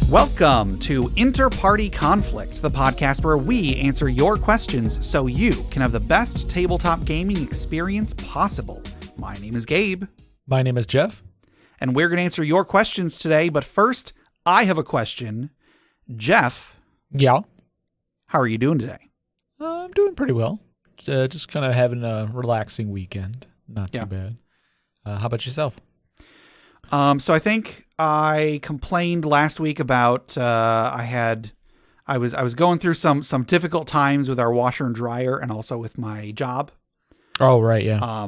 Welcome to InterPartyConflict, the podcast where we answer your questions so you can have the best tabletop gaming experience possible. My name is Gabe. My name is Jeff. And we're going to answer your questions today, but first, I have a question. Jeff. Yeah? How are you doing today? I'm doing pretty well. Just kind of having a relaxing weekend. Not too bad. How about yourself? So I think I complained last week about I was going through some difficult times with our washer and dryer and also with my job. Oh, right, yeah.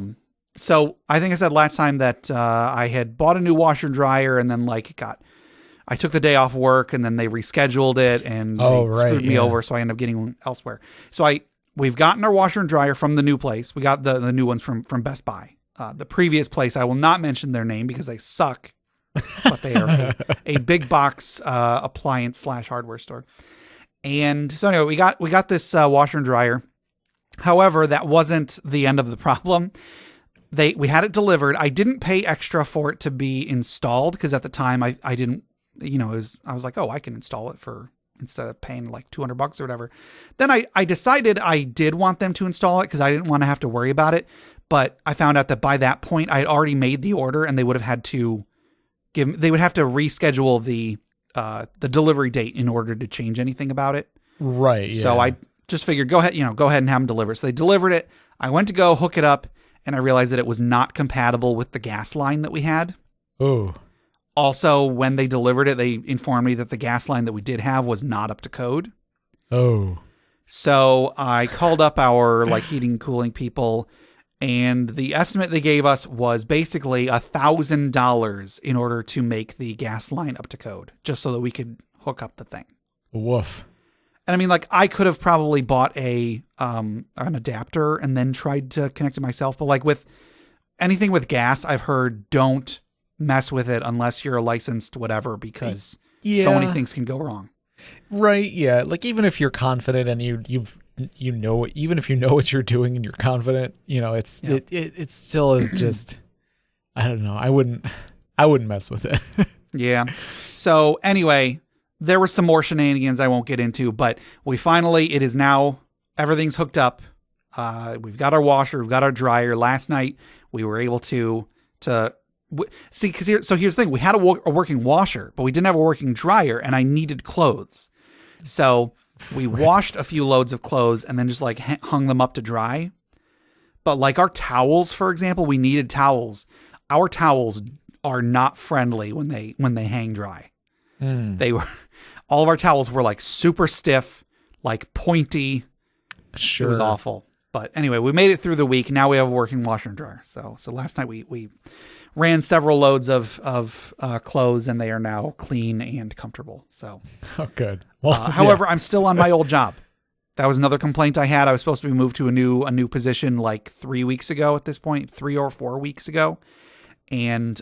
So I think I said last time that I had bought a new washer and dryer and then I took the day off work and then they rescheduled it and they screwed me over, so I ended up getting one elsewhere. So we've gotten our washer and dryer from the new place. We got the new ones from Best Buy. The previous place, I will not mention their name because they suck, but they are a big box appliance / hardware store. And so anyway, we got this washer and dryer. However, that wasn't the end of the problem. We had it delivered. I didn't pay extra for it to be installed because at the time I didn't, I was like, oh, I can install it instead of paying like $200 or whatever. Then I decided I did want them to install it because I didn't want to have to worry about it. But I found out that by that point I had already made the order and they would have to reschedule the delivery date in order to change anything about it. Right. Yeah. So I just figured, go ahead and have them deliver. So they delivered it. I went to go hook it up and I realized that it was not compatible with the gas line that we had. Oh. Also, when they delivered it, they informed me that the gas line that we did have was not up to code. Oh. So I called up our heating and cooling people, and the estimate they gave us was basically $1,000 in order to make the gas line up to code, just so that we could hook up the thing. Woof. And I mean, I could have probably bought an adapter and then tried to connect it myself. But with anything with gas, I've heard don't mess with it unless you're a licensed whatever, because so many things can go wrong. Right. Yeah. Even if you're confident and you know, even if you know what you're doing and you're confident, it still is just, I don't know. I wouldn't mess with it. Yeah. So anyway, there were some more shenanigans I won't get into, but it is now, everything's hooked up. We've got our washer, we've got our dryer. Last night we were able to see, here's the thing. We had a working washer, but we didn't have a working dryer, and I needed clothes. So we washed a few loads of clothes and then just hung them up to dry. But our towels, for example, we needed towels. Our towels are not friendly when they hang dry. All of our towels were super stiff, pointy. Sure. It was awful. But anyway, we made it through the week. Now we have a working washer and dryer. So last night we ran several loads of clothes, and they are now clean and comfortable. So, oh, good. Well, however, I'm still on my old job. That was another complaint I had. I was supposed to be moved to a new position 3 weeks ago at this point, 3 or 4 weeks ago. And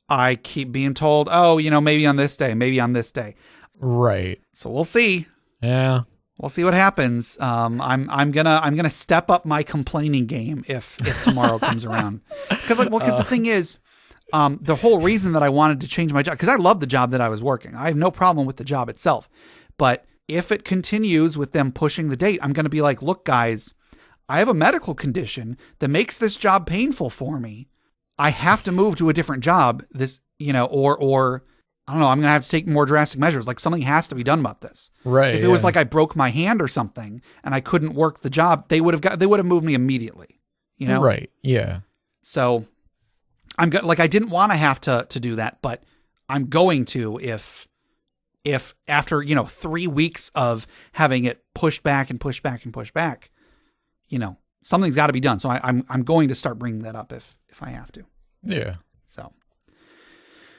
I keep being told, oh, maybe on this day, maybe on this day. Right. So we'll see. Yeah. We'll see what happens. I'm gonna step up my complaining game if tomorrow comes around. Because the thing is, the whole reason that I wanted to change my job, because I love the job that I was working. I have no problem with the job itself. But if it continues with them pushing the date, I'm gonna be like, look, guys, I have a medical condition that makes this job painful for me. I have to move to a different job. Or I don't know, I'm going to have to take more drastic measures. Something has to be done about this. Right. If it was I broke my hand or something and I couldn't work the job, they would have moved me immediately, Right. Yeah. So I didn't want to have to do that, but I'm going to if after, 3 weeks of having it pushed back and pushed back and pushed back, something's got to be done. So I'm going to start bringing that up if I have to. Yeah. So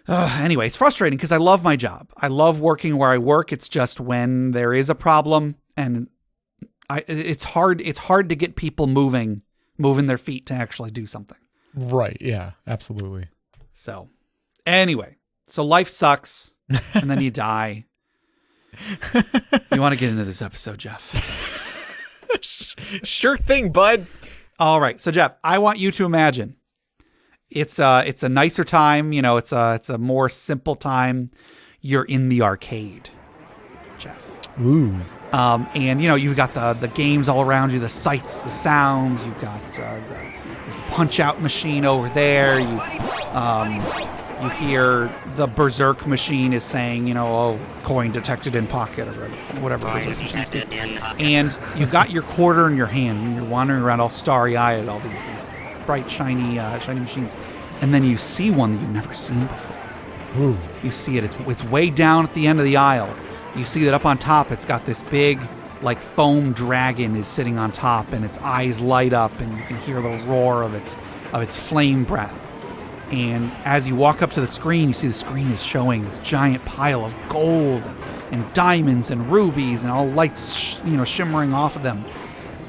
anyway, it's frustrating because I love my job. I love working where I work. It's just when there is a problem and it's hard to get people moving their feet to actually do something. Right. Yeah, absolutely. So anyway, life sucks and then you die. You want to get into this episode, Jeff? Sure thing, bud. All right. So Jeff, I want you to imagine it's a nicer time. It's a more simple time. you're in the arcade, Jeff. Ooh. And, you've got the games all around you, the sights, the sounds. You've got there's the punch-out machine over there. You hear the Berserk machine is saying, coin detected in pocket or whatever. And you've got your quarter in your hand, and you're wandering around all starry-eyed at all these bright, shiny machines. And then you see one that you've never seen before. Ooh. You see it. It's way down at the end of the aisle. You see that up on top, it's got this big, foam dragon is sitting on top, and its eyes light up, and you can hear the roar of its flame breath. And as you walk up to the screen, you see the screen is showing this giant pile of gold and diamonds and rubies and all lights, shimmering off of them.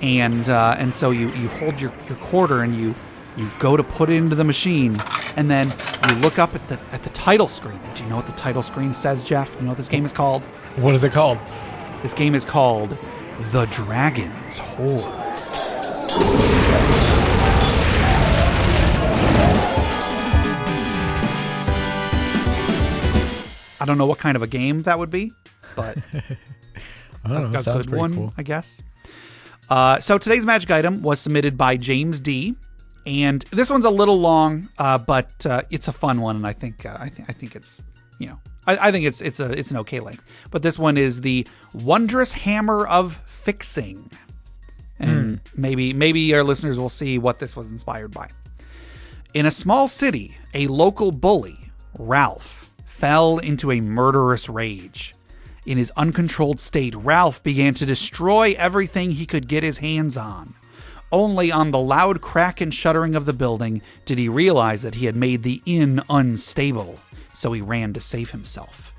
And so you hold your quarter and you go to put it into the machine, and then you look up at the title screen. Do you know what the title screen says, Jeff? You know what this game is called? What is it called? This game is called The Dragon's Hoard. I don't know what kind of a game that would be, but a good one, cool. I guess. So today's magic item was submitted by James D. And this one's a little long, but it's a fun one, and I think it's I think it's an okay length. But this one is the Wondrous Hammer of Fixing, and maybe our listeners will see what this was inspired by. In a small city, a local bully, Ralph, fell into a murderous rage. In his uncontrolled state, Ralph began to destroy everything he could get his hands on. Only on the loud crack and shuddering of the building did he realize that he had made the inn unstable, so he ran to save himself.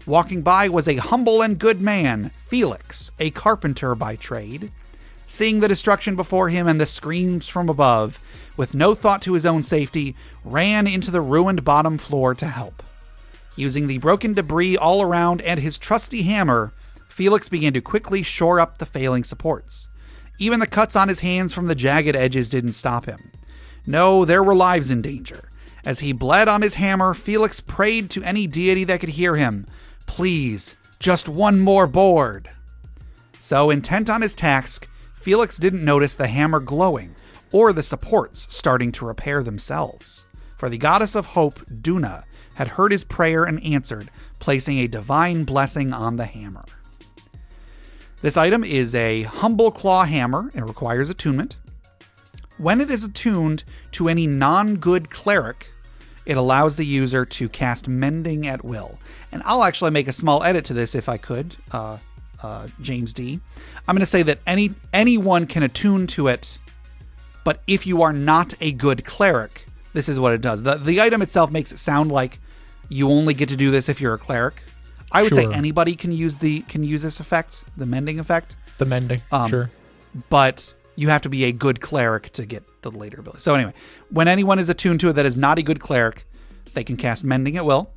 Walking by was a humble and good man, Felix, a carpenter by trade. Seeing the destruction before him and the screams from above, with no thought to his own safety, ran into the ruined bottom floor to help. Using the broken debris all around and his trusty hammer, Felix began to quickly shore up the failing supports. Even the cuts on his hands from the jagged edges didn't stop him. No, there were lives in danger. As he bled on his hammer, Felix prayed to any deity that could hear him. Please, just one more board. So, intent on his task, Felix didn't notice the hammer glowing or the supports starting to repair themselves. For the goddess of hope, Duna, had heard his prayer and answered, placing a divine blessing on the hammer. This item is a humble claw hammer. It requires attunement. When it is attuned to any non-good cleric, it allows the user to cast mending at will. And I'll actually make a small edit to this if I could, James D. I'm going to say that anyone can attune to it, but if you are not a good cleric, this is what it does. The item itself makes it sound like you only get to do this if you're a cleric. I would say anybody can use this effect, the mending effect. The mending, sure. But you have to be a good cleric to get the later ability. So anyway, when anyone is attuned to it that is not a good cleric, they can cast mending at will.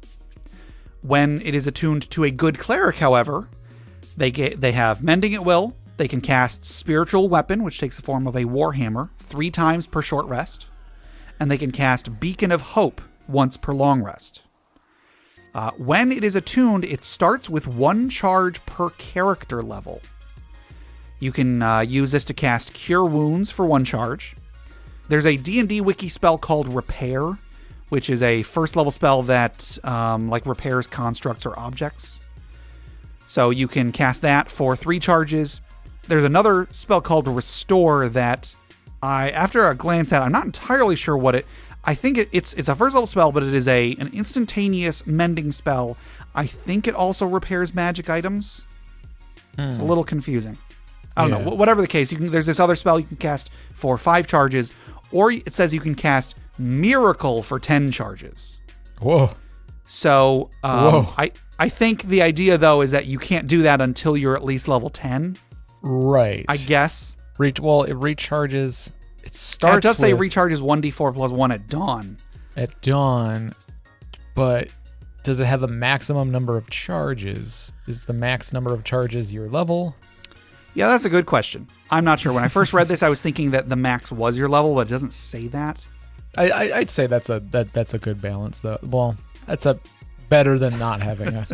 When it is attuned to a good cleric, however, they have mending at will. They can cast spiritual weapon, which takes the form of a warhammer, 3 times per short rest. And they can cast beacon of hope once per long rest. When it is attuned, it starts with 1 charge per character level. You can use this to cast Cure Wounds for 1 charge. There's a D&D wiki spell called Repair, which is a first level spell that repairs constructs or objects. So you can cast that for 3 charges. There's another spell called Restore that after a glance at it, I'm not entirely sure what it... I think it's a first level spell, but it is an instantaneous mending spell. I think it also repairs magic items. It's a little confusing. I don't know. Whatever the case, there's this other spell you can cast for 5 charges, or it says you can cast Miracle for 10 charges. Whoa. So I think the idea, though, is that you can't do that until you're at least level 10. Right. I guess. It recharges... It starts. It does say recharges 1d4 plus 1 at dawn. At dawn, but does it have a maximum number of charges? Is the max number of charges your level? Yeah, that's a good question. I'm not sure. When I first read this, I was thinking that the max was your level, but it doesn't say that. I'd say that's a good balance, though. Well, that's a better than not having a.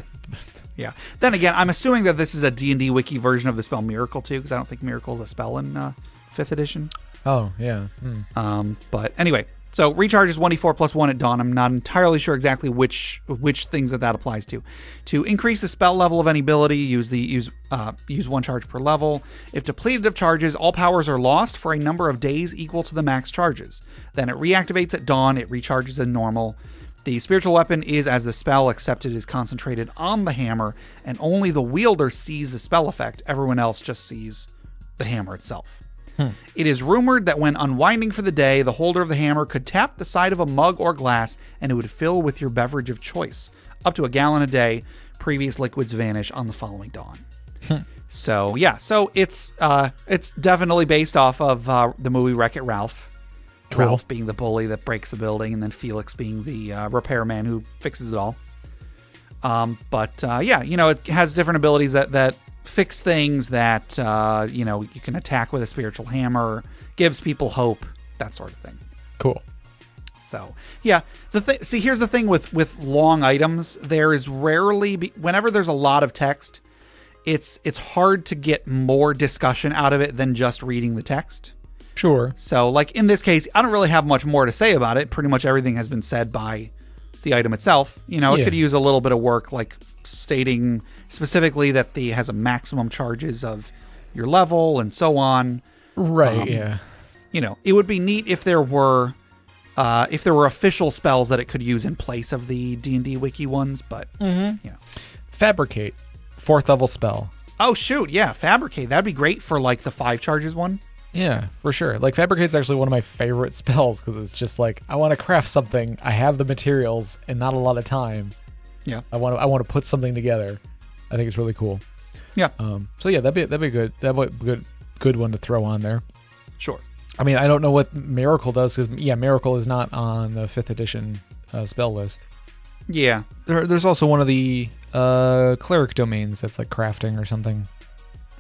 Yeah. Then again, I'm assuming that this is a D&D wiki version of the spell Miracle too, because I don't think Miracle is a spell in 5th edition. Oh yeah. But anyway, so recharge is 1d4 plus 1 at dawn. I'm not entirely sure exactly which things that applies to. To increase the spell level of any ability, use 1 charge per level. If depleted of charges, all powers are lost for a number of days equal to the max charges. Then it reactivates at dawn. It recharges as normal. The spiritual weapon is as the spell, except it is concentrated on the hammer, and only the wielder sees the spell effect. Everyone else just sees the hammer itself. It is rumored that when unwinding for the day, the holder of the hammer could tap the side of a mug or glass, and it would fill with your beverage of choice. Up to a gallon a day. Previous liquids vanish on the following dawn. So yeah, so it's definitely based off of the movie Wreck-It Ralph. Cool. Ralph being the bully that breaks the building, and then Felix being the repairman who fixes it all. But yeah, it has different abilities that fix things, that you can attack with a spiritual hammer, gives people hope, that sort of thing. Cool. So yeah, here's the thing with long items. There is rarely whenever there's a lot of text, it's hard to get more discussion out of it than just reading the text. Sure. So, like in this case, I don't really have much more to say about it. Pretty much everything has been said by the item itself. It could use a little bit of work, like stating specifically that the has a maximum charges of your level and so on. Right. Yeah. It would be neat if there were official spells that it could use in place of the D&D wiki ones, but Fabricate, 4th level spell. Oh shoot, yeah, Fabricate. That'd be great for like the 5 charges one. Yeah, for sure. Like, Fabricate's actually one of my favorite spells, because it's just like, I want to craft something, I have the materials and not a lot of time. Yeah. I want to put something together. I think it's really cool. Yeah. So yeah, that'd be good. That'd be good one to throw on there. Sure. I mean, I don't know what Miracle does, because Miracle is not on the 5th edition spell list. Yeah. There's also one of the cleric domains that's like crafting or something.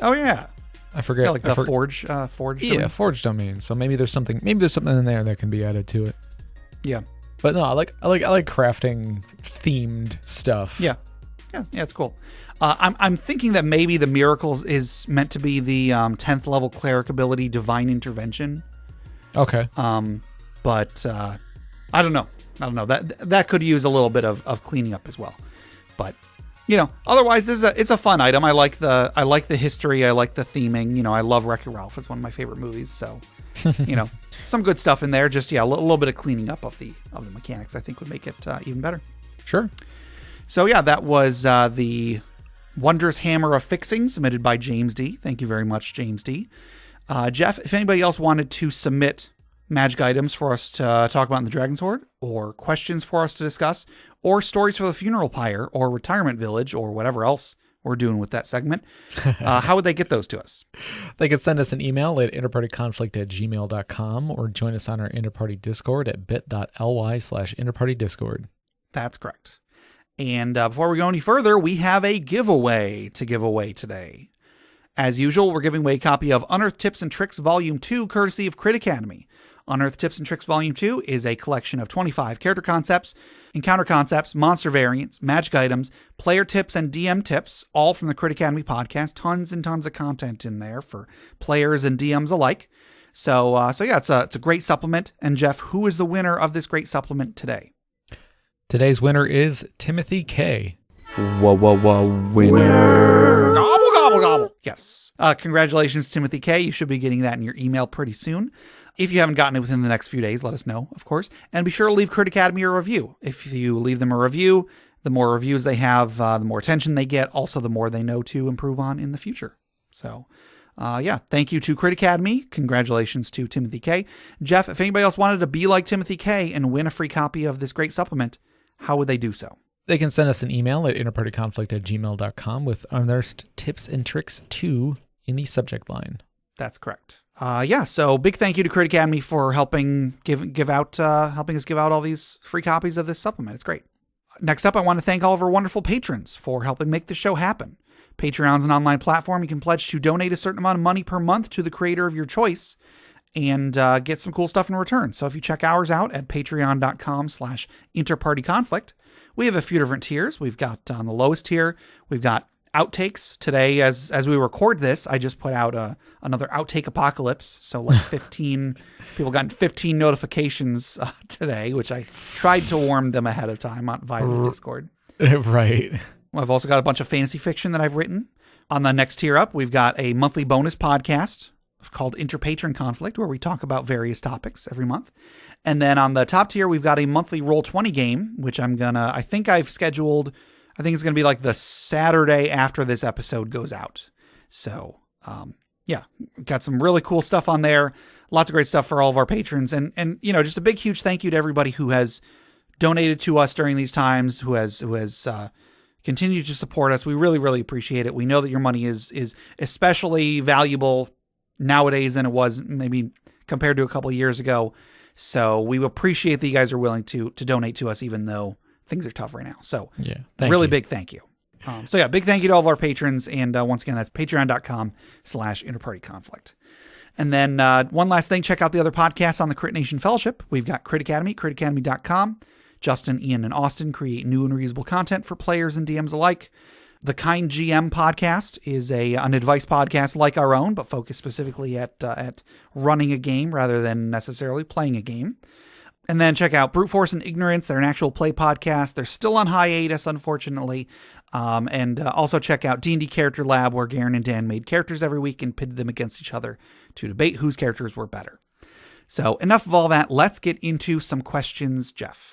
Oh yeah. I forget. Yeah, like the forge. Yeah, forge domain. So maybe there's something in there that can be added to it. Yeah. But no, I like crafting themed stuff. Yeah. Yeah, it's cool. I'm thinking that maybe the Miracles is meant to be the 10th level cleric ability, Divine Intervention. Okay. But I don't know. That could use a little bit of cleaning up as well. But otherwise, it's a fun item. I like the history. I like the theming. I love Wreck-It Ralph. It's one of my favorite movies. So, some good stuff in there. Just a little bit of cleaning up of the mechanics, I think, would make it even better. Sure. So yeah, that was the Wondrous Hammer of Fixing, submitted by James D. Thank you very much, James D. Jeff, if anybody else wanted to submit magic items for us to talk about in the Dragon's Horde, or questions for us to discuss, or stories for the funeral pyre, or retirement village, or whatever else we're doing with that segment, how would they get those to us? They could send us an email at interpartyconflict@gmail.com, or join us on our Interparty Discord at bit.ly/interpartydiscord. That's correct. And before we go any further, we have a giveaway to give away today. As usual, we're giving away a copy of Unearthed Tips and Tricks Volume 2, courtesy of Crit Academy. Unearthed Tips and Tricks Volume 2 is a collection of 25 character concepts, encounter concepts, monster variants, magic items, player tips, and DM tips, all from the Crit Academy podcast. Tons and tons of content in there for players and DMs alike. So yeah, it's a great supplement. And Jeff, who is the winner of this great supplement today? Today's winner is Timothy K. Winner. Gobble, gobble, gobble. Yes. Congratulations, Timothy K. You should be getting that in your email pretty soon. If you haven't gotten it within the next few days, let us know, of course. And be sure to leave Crit Academy a review. If you leave them a review, the more reviews they have, the more attention they get. Also, the more they know to improve on in the future. So, yeah, thank you to Crit Academy. Congratulations to Timothy K. Jeff, if anybody else wanted to be like Timothy K. and win a free copy of this great supplement, how would they do so? They can send us an email at interpartyconflict@gmail.com with Unearthed Tips and Tricks 2 in the subject line. That's correct. Yeah, so big thank you to Crit Academy for helping us give out all these free copies of this supplement. It's great. Next up, I want to thank all of our wonderful patrons for helping make this show happen. Patreon's an online platform. You can pledge to donate a certain amount of money per month to the creator of your choice. and get some cool stuff in return. So if you check ours out at patreon.com/InterPartyConflict, we have a few different tiers. We've got on the lowest tier, we've got outtakes. Today, as we record this, I just put out another outtake apocalypse. So like 15 people gotten 15 notifications today, which I tried to warn them ahead of time via the Discord. Right. I've also got a bunch of fantasy fiction that I've written. On the next tier up, we've got a monthly bonus podcast called InterPatronConflict, where we talk about various topics every month. And then on the top tier, we've got a monthly Roll20 game, which I think it's going to be like the Saturday after this episode goes out. So, got some really cool stuff on there. Lots of great stuff for all of our patrons. And just a big, huge thank you to everybody who has donated to us during these times, who has continued to support us. We really, really appreciate it. We know that your money is especially valuable nowadays than it was maybe compared to a couple of years ago. So we appreciate that you guys are willing to donate to us, even though things are tough right now. So big thank you. Big thank you to all of our patrons. And once again, that's patreon.com/InterPartyConflict. And then one last thing, check out the other podcasts on the Crit Nation Fellowship. We've got Crit Academy, critacademy.com. Justin, Ian, and Austin create new and reusable content for players and DMs alike. The Kind GM podcast is an advice podcast like our own, but focused specifically at running a game rather than necessarily playing a game. And then check out Brute Force and Ignorance. They're an actual play podcast. They're still on hiatus, unfortunately. And also check out D&D Character Lab, where Garen and Dan made characters every week and pitted them against each other to debate whose characters were better. So enough of all that. Let's get into some questions, Jeff.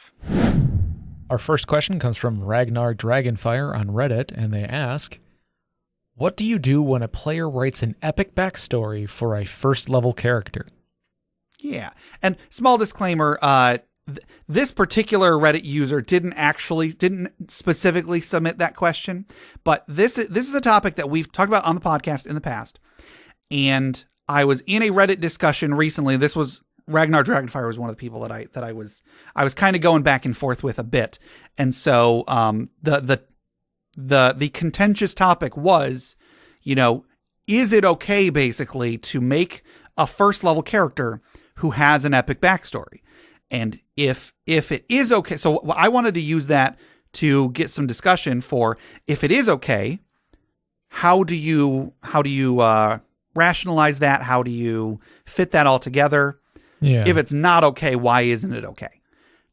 Our first question comes from Ragnar Dragonfire on Reddit, and they ask, what do you do when a player writes an epic backstory for a first-level character? Yeah, and small disclaimer, this particular Reddit user didn't specifically submit that question, but this is a topic that we've talked about on the podcast in the past, and I was in a Reddit discussion recently. This was Ragnar Dragonfire was one of the people that I was kind of going back and forth with a bit. And so the contentious topic was, is it okay basically to make a first level character who has an epic backstory? And if it is okay, so I wanted to use that to get some discussion for, if it is okay, how do you rationalize that? How do you fit that all together? Yeah. If it's not okay, why isn't it okay?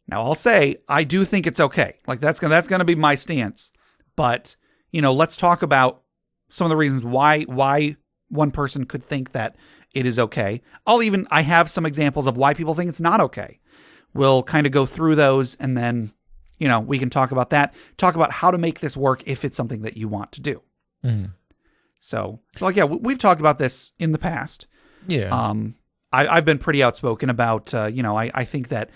Now, I'll say, I do think it's okay. Like, that's going to be my stance. But, let's talk about some of the reasons why one person could think that it is okay. I have some examples of why people think it's not okay. We'll kind of go through those, and then, we can talk about that. Talk about how to make this work if it's something that you want to do. Mm. So we've talked about this in the past. Yeah. I've been pretty outspoken about, I think that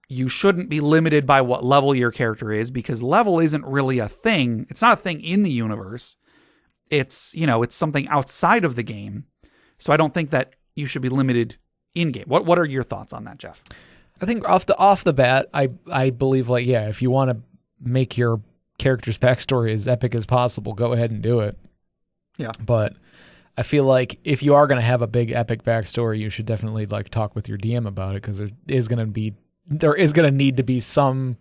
you shouldn't be limited by what level your character is, because level isn't really a thing. It's not a thing in the universe. It's something outside of the game. So I don't think that you should be limited in game. What are your thoughts on that, Jeff? I think off the bat, I believe if you want to make your character's backstory as epic as possible, go ahead and do it. Yeah. But I feel like if you are going to have a big epic backstory, you should definitely talk with your DM about it, because there is going to need to be some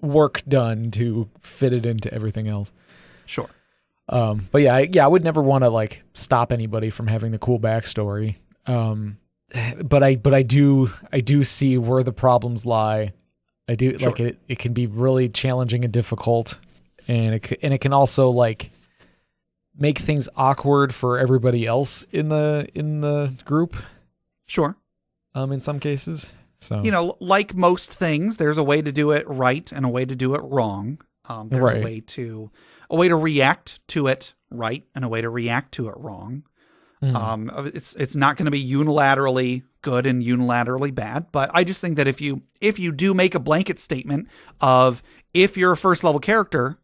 work done to fit it into everything else. Sure. But I would never want to stop anybody from having the cool backstory. But I do see where the problems lie. I do sure. It can be really challenging and difficult, and it can also make things awkward for everybody else in the group. Sure. In some cases. So like most things, there's a way to do it right and a way to do it wrong. There's right. a way to react to it right and a way to react to it wrong. Mm. It's not going to be unilaterally good and unilaterally bad, but I just think that if you do make a blanket statement of, if you're a first level character,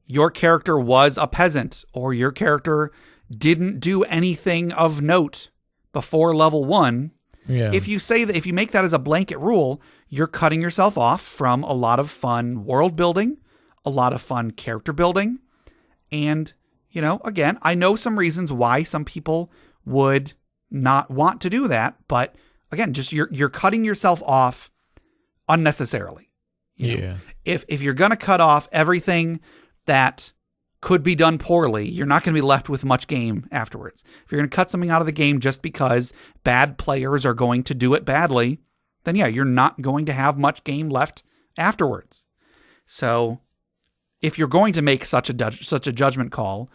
your character was a peasant, or your character didn't do anything of note before level 1. Yeah. If you make that as a blanket rule, you're cutting yourself off from a lot of fun world building, a lot of fun character building. And, again, I know some reasons why some people would not want to do that, but again, just you're cutting yourself off unnecessarily. You know? If you're going to cut off everything that could be done poorly, you're not going to be left with much game afterwards. If you're going to cut something out of the game just because bad players are going to do it badly, then yeah, you're not going to have much game left afterwards. So if you're going to make such a judgment call,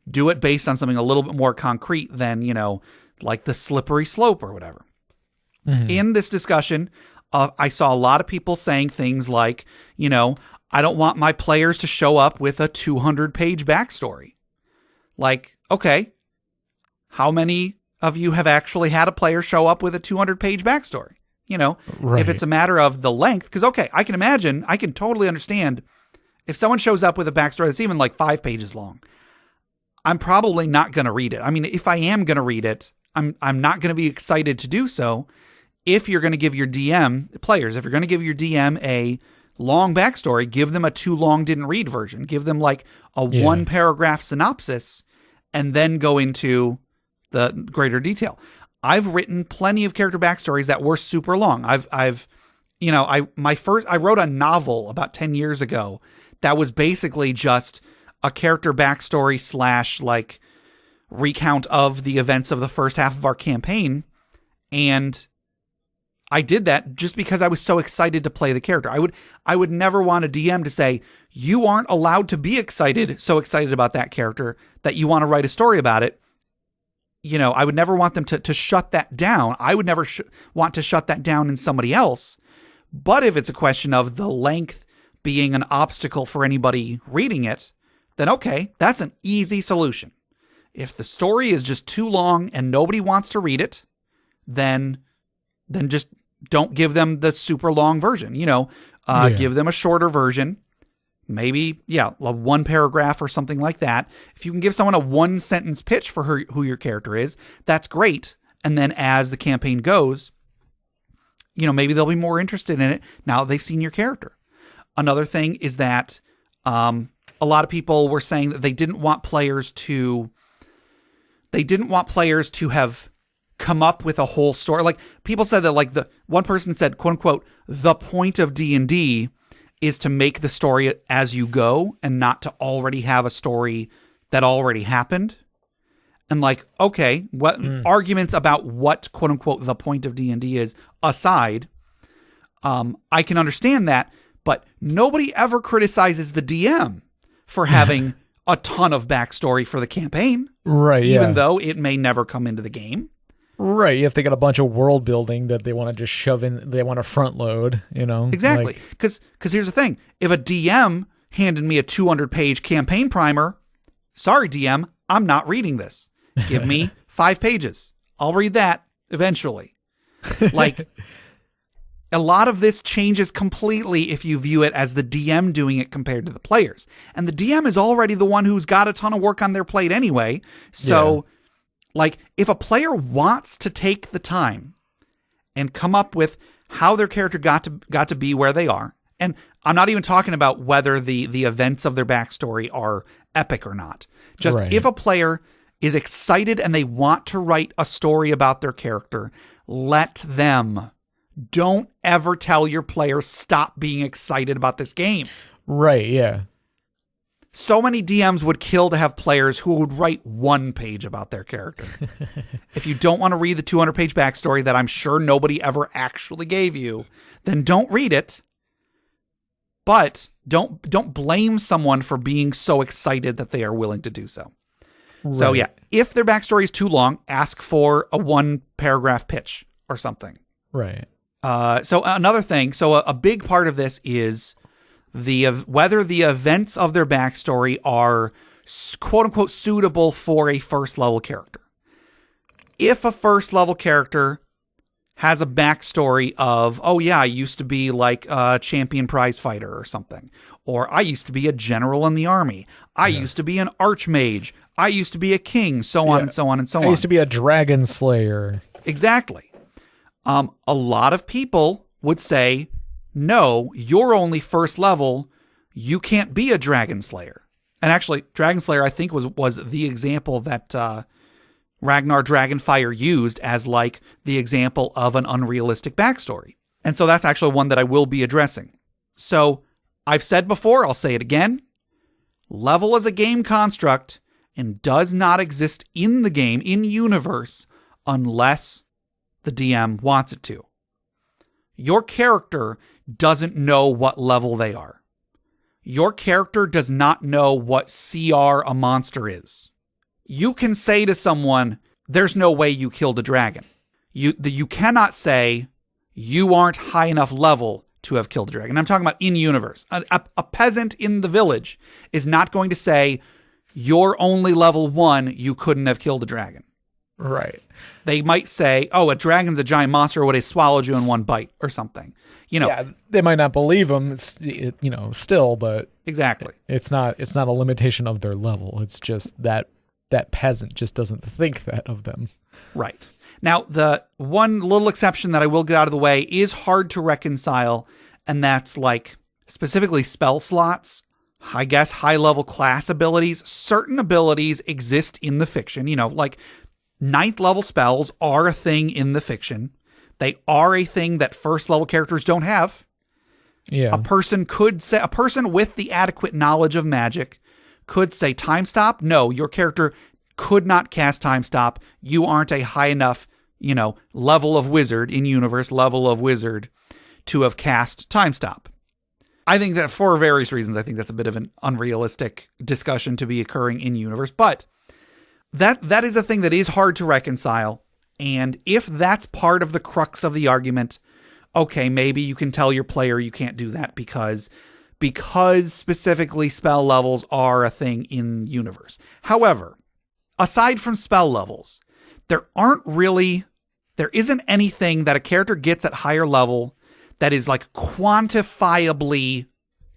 do it based on something a little bit more concrete than, like the slippery slope or whatever. Mm-hmm. In this discussion, I saw a lot of people saying things like, I don't want my players to show up with a 200-page backstory. Like, okay, how many of you have actually had a player show up with a 200-page backstory? Right. If it's a matter of the length, because, okay, I can totally understand if someone shows up with a backstory that's even like 5 pages long, I'm probably not going to read it. I mean, if I am going to read it, I'm not going to be excited to do so. If you're going to give your DM, players, if you're going to give your DM a long backstory, give them a too long didn't read version. Give them like a 1-paragraph synopsis and then go into the greater detail. I've written plenty of character backstories that were super long. I wrote a novel about 10 years ago that was basically just a character backstory / like recount of the events of the first half of our campaign. And I did that just because I was so excited to play the character. I would never want a DM to say, you aren't allowed to be so excited about that character that you want to write a story about it. I would never want them to shut that down. I would never want to shut that down in somebody else. But if it's a question of the length being an obstacle for anybody reading it, then okay, that's an easy solution. If the story is just too long and nobody wants to read it, then just don't give them the super long version. Give them a shorter version. Maybe, a 1 paragraph or something like that. If you can give someone a 1-sentence pitch for who your character is, that's great. And then as the campaign goes, maybe they'll be more interested in it now they've seen your character. Another thing is that a lot of people were saying that they didn't want players to have come up with a whole story. Like, people said that, like, the one person said, quote unquote, the point of D&D is to make the story as you go and not to already have a story that already happened. And like, okay, what arguments about what, quote unquote, the point of D&D is aside, I can understand that, but nobody ever criticizes the DM for having a ton of backstory for the campaign. Right. Even though it may never come into the game. Right. If they got a bunch of world building that they want to just shove in, they want to front load, Exactly. Because here's the thing. If a DM handed me a 200-page campaign primer, sorry, DM, I'm not reading this. Give me 5 pages. I'll read that eventually. Like, a lot of this changes completely if you view it as the DM doing it compared to the players. And the DM is already the one who's got a ton of work on their plate anyway. So, like, if a player wants to take the time and come up with how their character got to be where they are, and I'm not even talking about whether the events of their backstory are epic or not. Just if a player is excited and they want to write a story about their character, let them. Don't ever tell your players stop being excited about this game. Right, yeah. So many DMs would kill to have players who would write 1 page about their character. If you don't want to read the 200-page backstory that I'm sure nobody ever actually gave you, then don't read it. But don't blame someone for being so excited that they are willing to do so. Right. So yeah, if their backstory is too long, ask for a 1-paragraph pitch or something. Right. So another thing, a big part of this is whether the events of their backstory are quote unquote suitable for a first level character. If a first level character has a backstory of, oh yeah, I used to be like a champion prize fighter or something, or I used to be a general in the army, I used to be an archmage, I used to be a king, so on and so on and so on. I used to be a dragon slayer. Exactly. A lot of people would say, no, you're only first level. You can't be a dragon slayer. And actually, dragon slayer, I think, was the example that Ragnar Dragonfire used as like the example of an unrealistic backstory. And so that's actually one that I will be addressing. So I've said before, I'll say it again. Level is a game construct and does not exist in the game, in universe, unless the DM wants it to. Your character doesn't know what level they are. Your character does not know what CR a monster is. You can say to someone, there's no way you killed a dragon. You cannot say, you aren't high enough level to have killed a dragon. I'm talking about in-universe. A peasant in the village is not going to say, you're only level 1, you couldn't have killed a dragon. Right. They might say, oh, a dragon's a giant monster, would have swallowed you in one bite or something. Yeah, they might not believe them, still, but exactly. It's not a limitation of their level. It's just that peasant just doesn't think that of them. Right. Now, the one little exception that I will get out of the way is hard to reconcile, and that's like specifically spell slots. I guess high-level class abilities. Certain abilities exist in the fiction, like 9th level spells are a thing in the fiction. They are a thing that first level characters don't have. Yeah. A person with the adequate knowledge of magic could say time stop. No, your character could not cast time stop. You aren't a high enough, level of wizard in universe, level of wizard to have cast time stop. I think that for various reasons, I think that's a bit of an unrealistic discussion to be occurring in universe, but that is a thing that is hard to reconcile. And if that's part of the crux of the argument, okay, maybe you can tell your player you can't do that because specifically spell levels are a thing in universe. However, aside from spell levels, there isn't anything that a character gets at higher level that is like quantifiably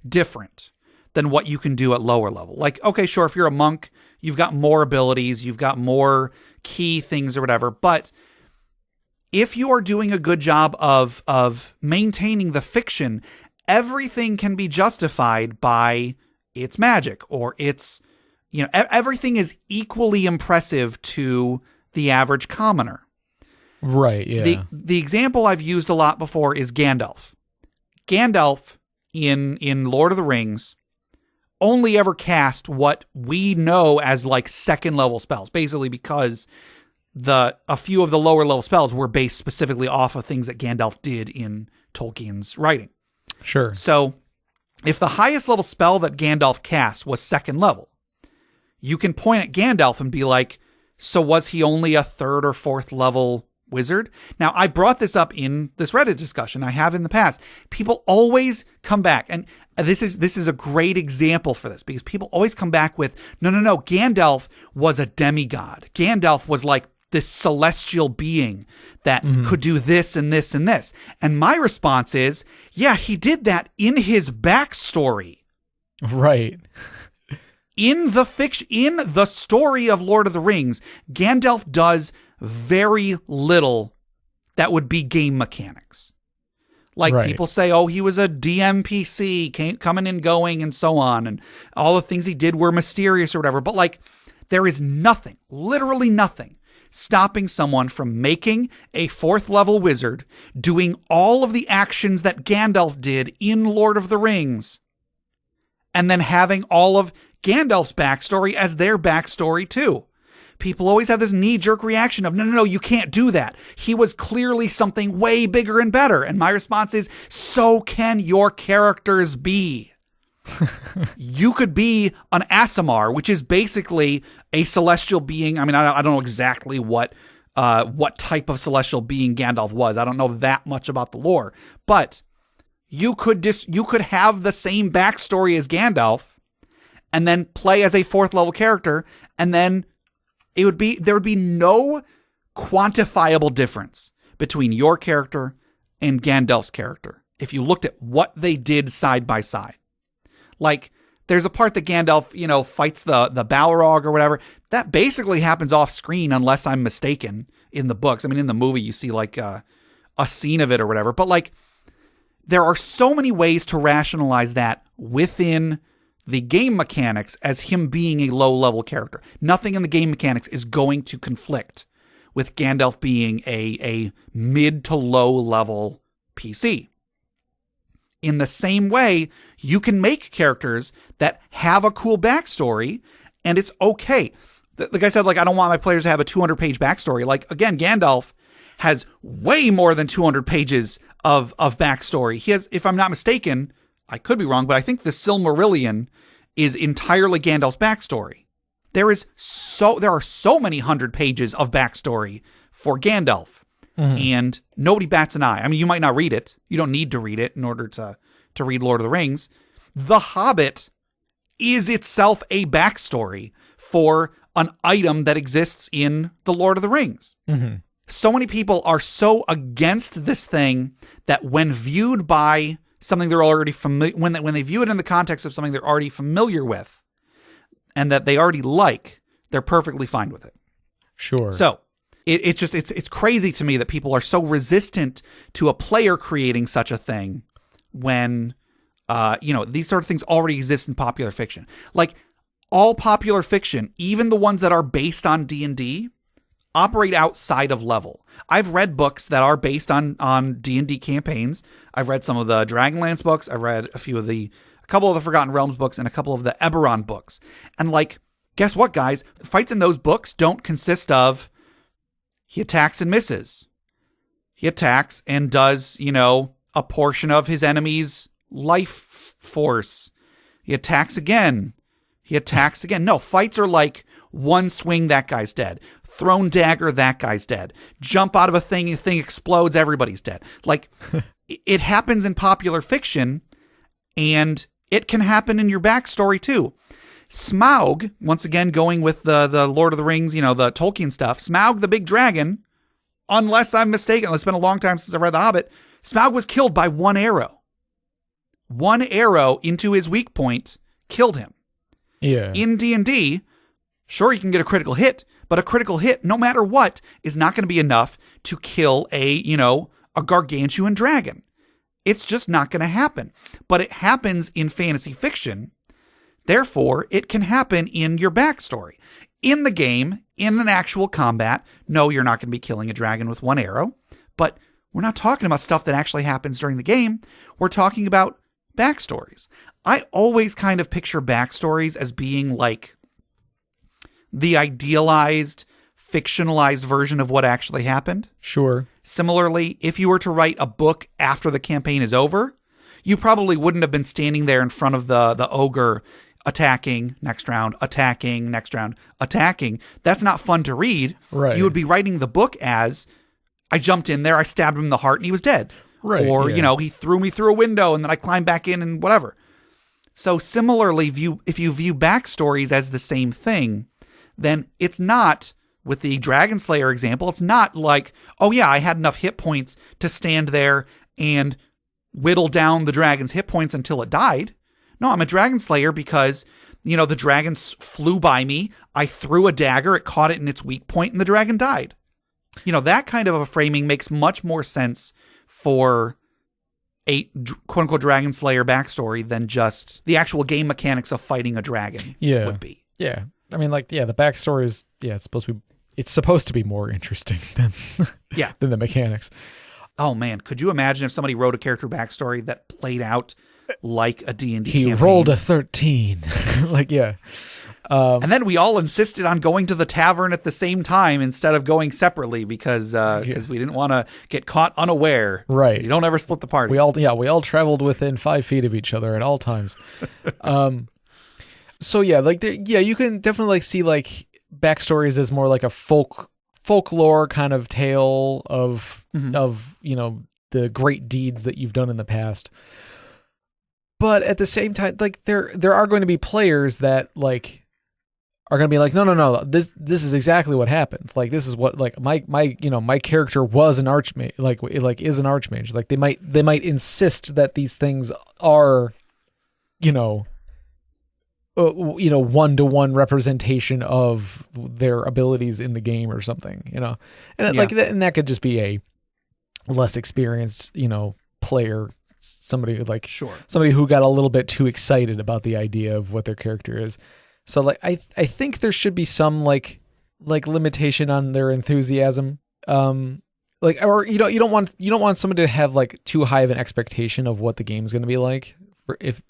different than what you can do at lower level. Like, okay, sure, if you're a monk, you've got more abilities, you've got more key things or whatever, but if you are doing a good job of maintaining the fiction, everything can be justified by its magic or its, everything is equally impressive to the average commoner. Right, yeah. The example I've used a lot before is Gandalf. Gandalf in Lord of the Rings only ever cast what we know as like second level spells, basically because a few of the lower level spells were based specifically off of things that Gandalf did in Tolkien's writing. Sure. So if the highest level spell that Gandalf cast was second level, you can point at Gandalf and be like, so was he only a 3rd or 4th level wizard? Now, I brought this up in this Reddit discussion I have in the past. People always come back, and this is a great example for this, because people always come back with, no, Gandalf was a demigod. Gandalf was like this celestial being that could do this and this and this. And my response is, yeah, he did that in his backstory. Right. In the fiction, in the story of Lord of the Rings, Gandalf does very little that would be game mechanics. Like people say, oh, he was a DMPC, coming and going and so on, and all the things he did were mysterious or whatever. But like, there is nothing, literally nothing, stopping someone from making a 4th level wizard, doing all of the actions that Gandalf did in Lord of the Rings, and then having all of Gandalf's backstory as their backstory too. People always have this knee-jerk reaction of, no, you can't do that. He was clearly something way bigger and better. And my response is, so can your characters be. You could be an Aasimar, which is basically a celestial being. I mean, I don't know exactly what type of celestial being Gandalf was. I don't know that much about the lore. But you could have the same backstory as Gandalf and then play as a 4th level character, and then there would be no quantifiable difference between your character and Gandalf's character if you looked at what they did side by side. Like, there's a part that Gandalf, fights the Balrog or whatever. That basically happens off screen, unless I'm mistaken, in the books. I mean, in the movie, you see like a scene of it or whatever. But like, there are so many ways to rationalize that within the game mechanics as him being a low-level character. Nothing in the game mechanics is going to conflict with Gandalf being a mid to low-level PC. In the same way, you can make characters that have a cool backstory, and it's okay. Like I said, like, I don't want my players to have a 200-page backstory. Like, again, Gandalf has way more than 200 pages of backstory. He has, if I'm not mistaken, I could be wrong, but I think the Silmarillion is entirely Gandalf's backstory. There are so many 100 pages of backstory for Gandalf, and nobody bats an eye. I mean, you might not read it. You don't need to read it in order to read Lord of the Rings. The Hobbit is itself a backstory for an item that exists in the Lord of the Rings. Mm-hmm. So many people are so against this thing that when viewed by something they're already familiar, when they view it in the context of something they're already familiar with and that they already like, they're perfectly fine with it. Sure. So it's crazy to me that people are so resistant to a player creating such a thing when, these sort of things already exist in popular fiction. Like, all popular fiction, even the ones that are based on D&D, operate outside of level. I've read books that are based on D&D campaigns. I've read some of the Dragonlance books. I've read a couple of the Forgotten Realms books and a couple of the Eberron books. And like, guess what, guys? Fights in those books don't consist of he attacks and misses. He attacks and does, a portion of his enemy's life force. He attacks again. He attacks again. No, fights are like one swing, that guy's dead. Thrown dagger, that guy's dead. Jump out of a thing explodes, everybody's dead. Like, it happens in popular fiction, and it can happen in your backstory too. Smaug, once again going with the Lord of the Rings, the Tolkien stuff, Smaug the big dragon, unless I'm mistaken, it's been a long time since I read The Hobbit, Smaug was killed by one arrow. One arrow into his weak point killed him. Yeah. In D&D, sure, you can get a critical hit, but a critical hit, no matter what, is not going to be enough to kill a gargantuan dragon. It's just not going to happen. But it happens in fantasy fiction. Therefore, it can happen in your backstory. In the game, in an actual combat, no, you're not going to be killing a dragon with one arrow. But we're not talking about stuff that actually happens during the game. We're talking about backstories. I always kind of picture backstories as being like the idealized, fictionalized version of what actually happened. Sure. Similarly, if you were to write a book after the campaign is over, you probably wouldn't have been standing there in front of the ogre attacking next round, attacking next round, attacking. That's not fun to read. Right. You would be writing the book as, I jumped in there, I stabbed him in the heart, and he was dead. Right. Or, he threw me through a window, and then I climbed back in and whatever. So similarly, if you view backstories as the same thing, then it's not, with the Dragon Slayer example, it's not like, oh yeah, I had enough hit points to stand there and whittle down the dragon's hit points until it died. No, I'm a Dragon Slayer because, the dragon flew by me, I threw a dagger, it caught it in its weak point, and the dragon died. That kind of a framing makes much more sense for a quote-unquote Dragon Slayer backstory than just the actual game mechanics of fighting a dragon would be. Yeah. I mean, the backstory is, it's supposed to be more interesting than than the mechanics. Oh man, could you imagine if somebody wrote a character backstory that played out like a D&D He campaign? rolled a 13. And then we all insisted on going to the tavern at the same time instead of going separately because we didn't want to get caught unaware. Right. You don't ever split the party. We all traveled within 5 feet of each other at all times. So you can definitely see backstories as more like a folklore kind of tale of the great deeds that you've done in the past. But at the same time, there are going to be players that are going to be like, no, this is exactly what happened. This is what my character was an archmage, is an archmage. They might insist that these things are, one-to-one representation of their abilities in the game or something, and and that could just be a less experienced, player somebody Sure. somebody who got a little bit too excited about the idea of what their character is. So like I think there should be some like limitation on their enthusiasm. Like, or you don't want somebody to have like too high of an expectation of what the game's going to be like, for if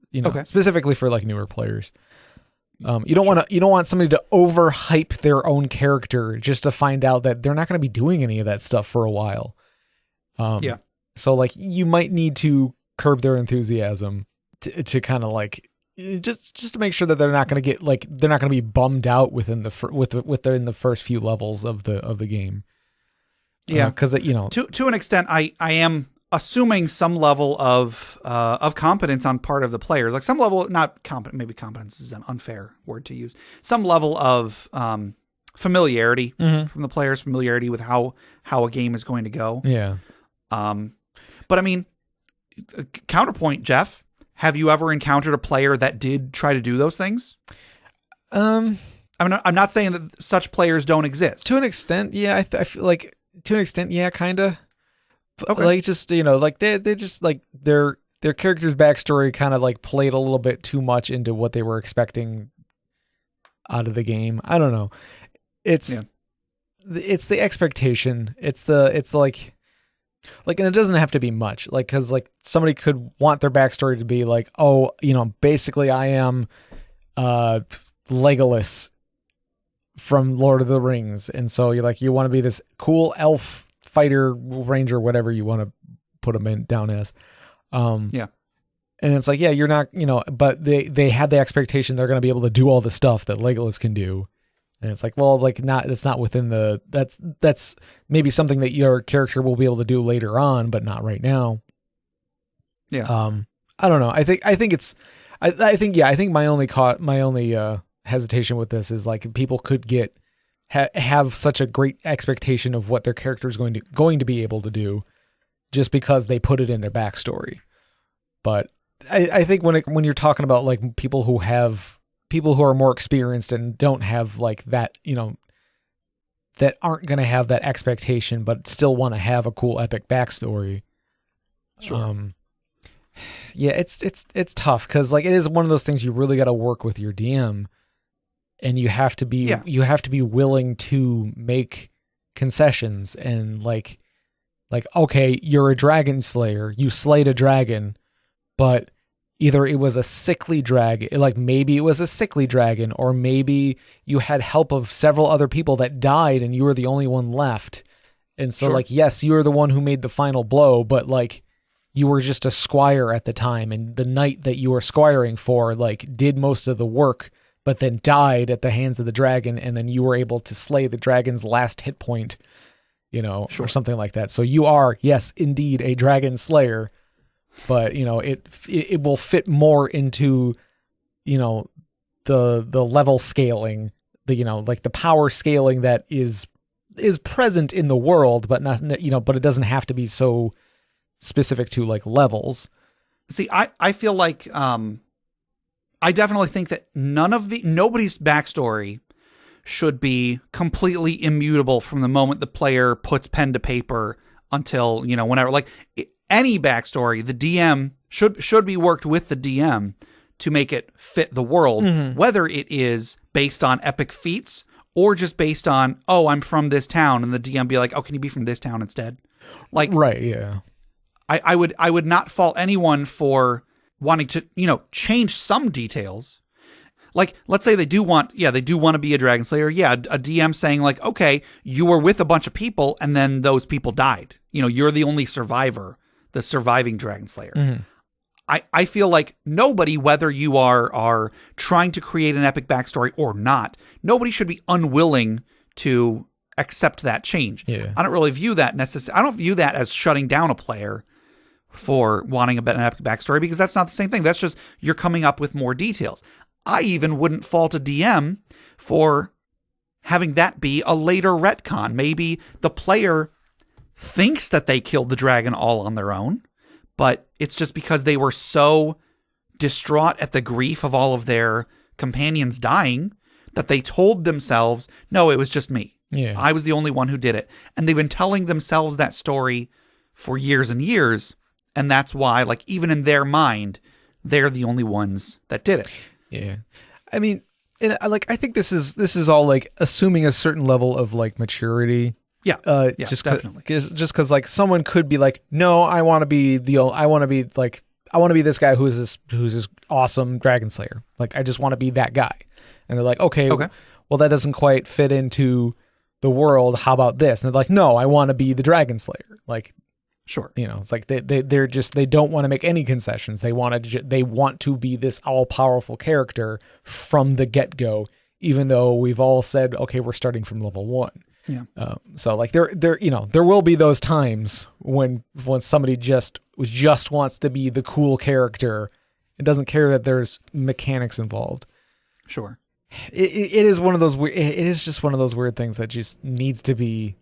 specifically for like newer players. You don't want somebody to overhype their own character just to find out that they're not going to be doing any of that stuff for a while. So like you might need to curb their enthusiasm to kind of like just to make sure that they're not going to be bummed out within the first few levels of the game. Yeah, because to an extent, I am assuming some level of competence on part of the players, like some level, not competent. Maybe competence is an unfair word to use. Some level of familiarity from the players, familiarity with how a game is going to go. Yeah. But I mean, counterpoint, Jeff, have you ever encountered a player that did try to do those things? I mean, I'm not saying that such players don't exist. To an extent, yeah. I feel like to an extent, yeah, kind of. Okay. Like just like they just like their character's backstory kind of like played a little bit too much into what they were expecting out of the game. I don't know. It's the expectation. It's like, and it doesn't have to be much. Like, cause like somebody could want their backstory to be like, oh, basically I am Legolas from Lord of the Rings, and so you want to be this cool elf fighter, ranger, whatever you want to put them down as. And it's like, yeah, you're not, but they had the expectation they're going to be able to do all the stuff that Legolas can do. And it's like, well, like it's not within that's maybe something that your character will be able to do later on, but not right now. Yeah. I don't know. I think my only hesitation with this is like people could have such a great expectation of what their character is going to be able to do just because they put it in their backstory. But I think when you're talking about like people who are more experienced and don't have like that, that aren't going to have that expectation, but still want to have a cool epic backstory. Sure. Yeah, it's tough because like it is one of those things you really got to work with your DM, and you have to be willing to make concessions and like okay, you're a dragon slayer, you slayed a dragon, but either it was a sickly dragon, like maybe it was a sickly dragon, or maybe you had help of several other people that died and you were the only one left. And so like, yes, you were the one who made the final blow, but like you were just a squire at the time, and the knight that you were squiring for like did most of the work, but then died at the hands of the dragon, and then you were able to slay the dragon's last hit point, or something like that. So you are, yes, indeed a dragon slayer, but it will fit more into the level scaling, like the power scaling that is present in the world, but not, but it doesn't have to be so specific to like levels. See, I feel like I definitely think that nobody's backstory should be completely immutable from the moment the player puts pen to paper until, whenever. Like any backstory, the DM should be worked with the DM to make it fit the world, whether it is based on epic feats or just based on, oh, I'm from this town, and the DM be like, oh, can you be from this town instead? Like, right, yeah. I would not fault anyone for wanting to, change some details. Like, let's say they do want to be a dragon slayer. Yeah, a DM saying like, okay, you were with a bunch of people and then those people died. You're the only survivor, the surviving dragon slayer. I feel like nobody, whether you are trying to create an epic backstory or not, nobody should be unwilling to accept that change. Yeah. I don't really view that I don't view that as shutting down a player for wanting an epic backstory, because that's not the same thing. That's just you're coming up with more details. I even wouldn't fault a DM for having that be a later retcon. Maybe the player thinks that they killed the dragon all on their own, but it's just because they were so distraught at the grief of all of their companions dying that they told themselves, no, it was just me. Yeah. I was the only one who did it. And they've been telling themselves that story for years and years. And that's why, like, even in their mind, they're the only ones that did it. Yeah. I mean, I think this is all like assuming a certain level of like maturity. Yeah. Definitely. Just because like someone could be like, no, I want to be this guy who's this awesome Dragon Slayer. Like, I just want to be that guy. And they're like, okay, well, that doesn't quite fit into the world. How about this? And they're like, no, I want to be the Dragon Slayer. Like, sure. It's like they don't want to make any concessions. They want to be this all powerful character from the get go, even though we've all said, okay, we're starting from level 1. Yeah. So like there will be those times when somebody just wants to be the cool character and doesn't care that there's mechanics involved. Sure. It is one of those. It is just one of those weird things that just needs to be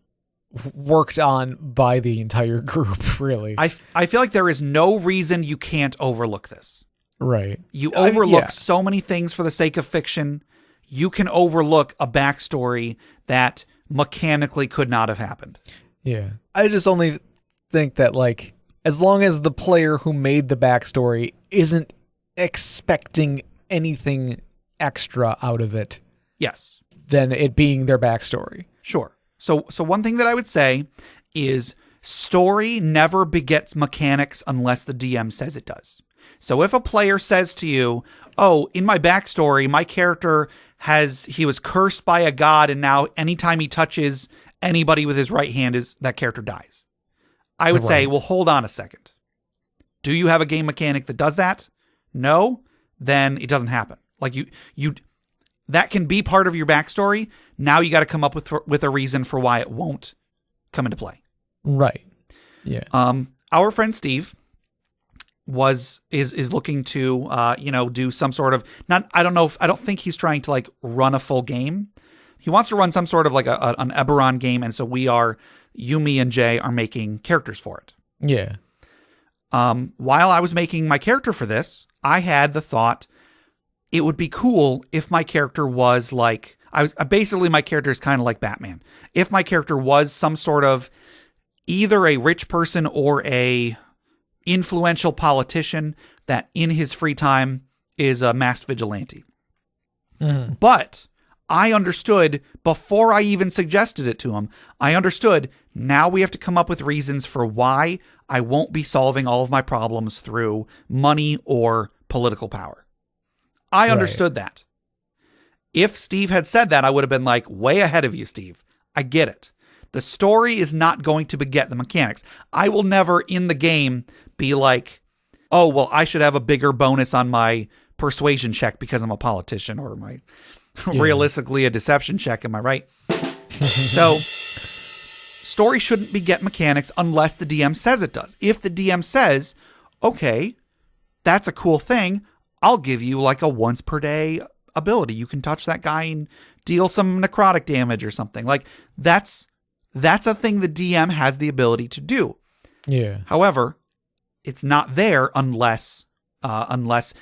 worked on by the entire group. Really, I feel like there is no reason you can't overlook this. Right. You overlook so many things for the sake of fiction. You can overlook a backstory that mechanically could not have happened. Yeah. I just only think that, like, as long as the player who made the backstory isn't expecting anything extra out of it. Yes. Than it being their backstory. Sure. So one thing that I would say is story never begets mechanics unless the DM says it does. So if a player says to you, oh, in my backstory, my character he was cursed by a god, and now anytime he touches anybody with his right hand, that character dies. I would say, well, hold on a second. Do you have a game mechanic that does that? No? Then it doesn't happen. Like you that can be part of your backstory. Now you got to come up with a reason for why it won't come into play. Right. Yeah. Our friend Steve is looking to do some sort of I don't think he's trying to like run a full game. He wants to run some sort of like an Eberron game, and so me and Jay are making characters for it. Yeah. While I was making my character for this, I had the thought it would be cool if my character was like basically my character is kind of like Batman. If my character was some sort of either a rich person or a influential politician that in his free time is a masked vigilante. Mm-hmm. But I understood before I even suggested it to him, I understood now we have to come up with reasons for why I won't be solving all of my problems through money or political power. I understood that. If Steve had said that, I would have been like, way ahead of you, Steve. I get it. The story is not going to beget the mechanics. I will never in the game be like, oh, well, I should have a bigger bonus on my persuasion check because I'm a politician, or my realistically a deception check. Am I right? So story shouldn't beget mechanics unless the DM says it does. If the DM says, okay, that's a cool thing, I'll give you like a once per day ability. You can touch that guy and deal some necrotic damage or something. Like that's a thing the DM has the ability to do. Yeah. However, it's not there unless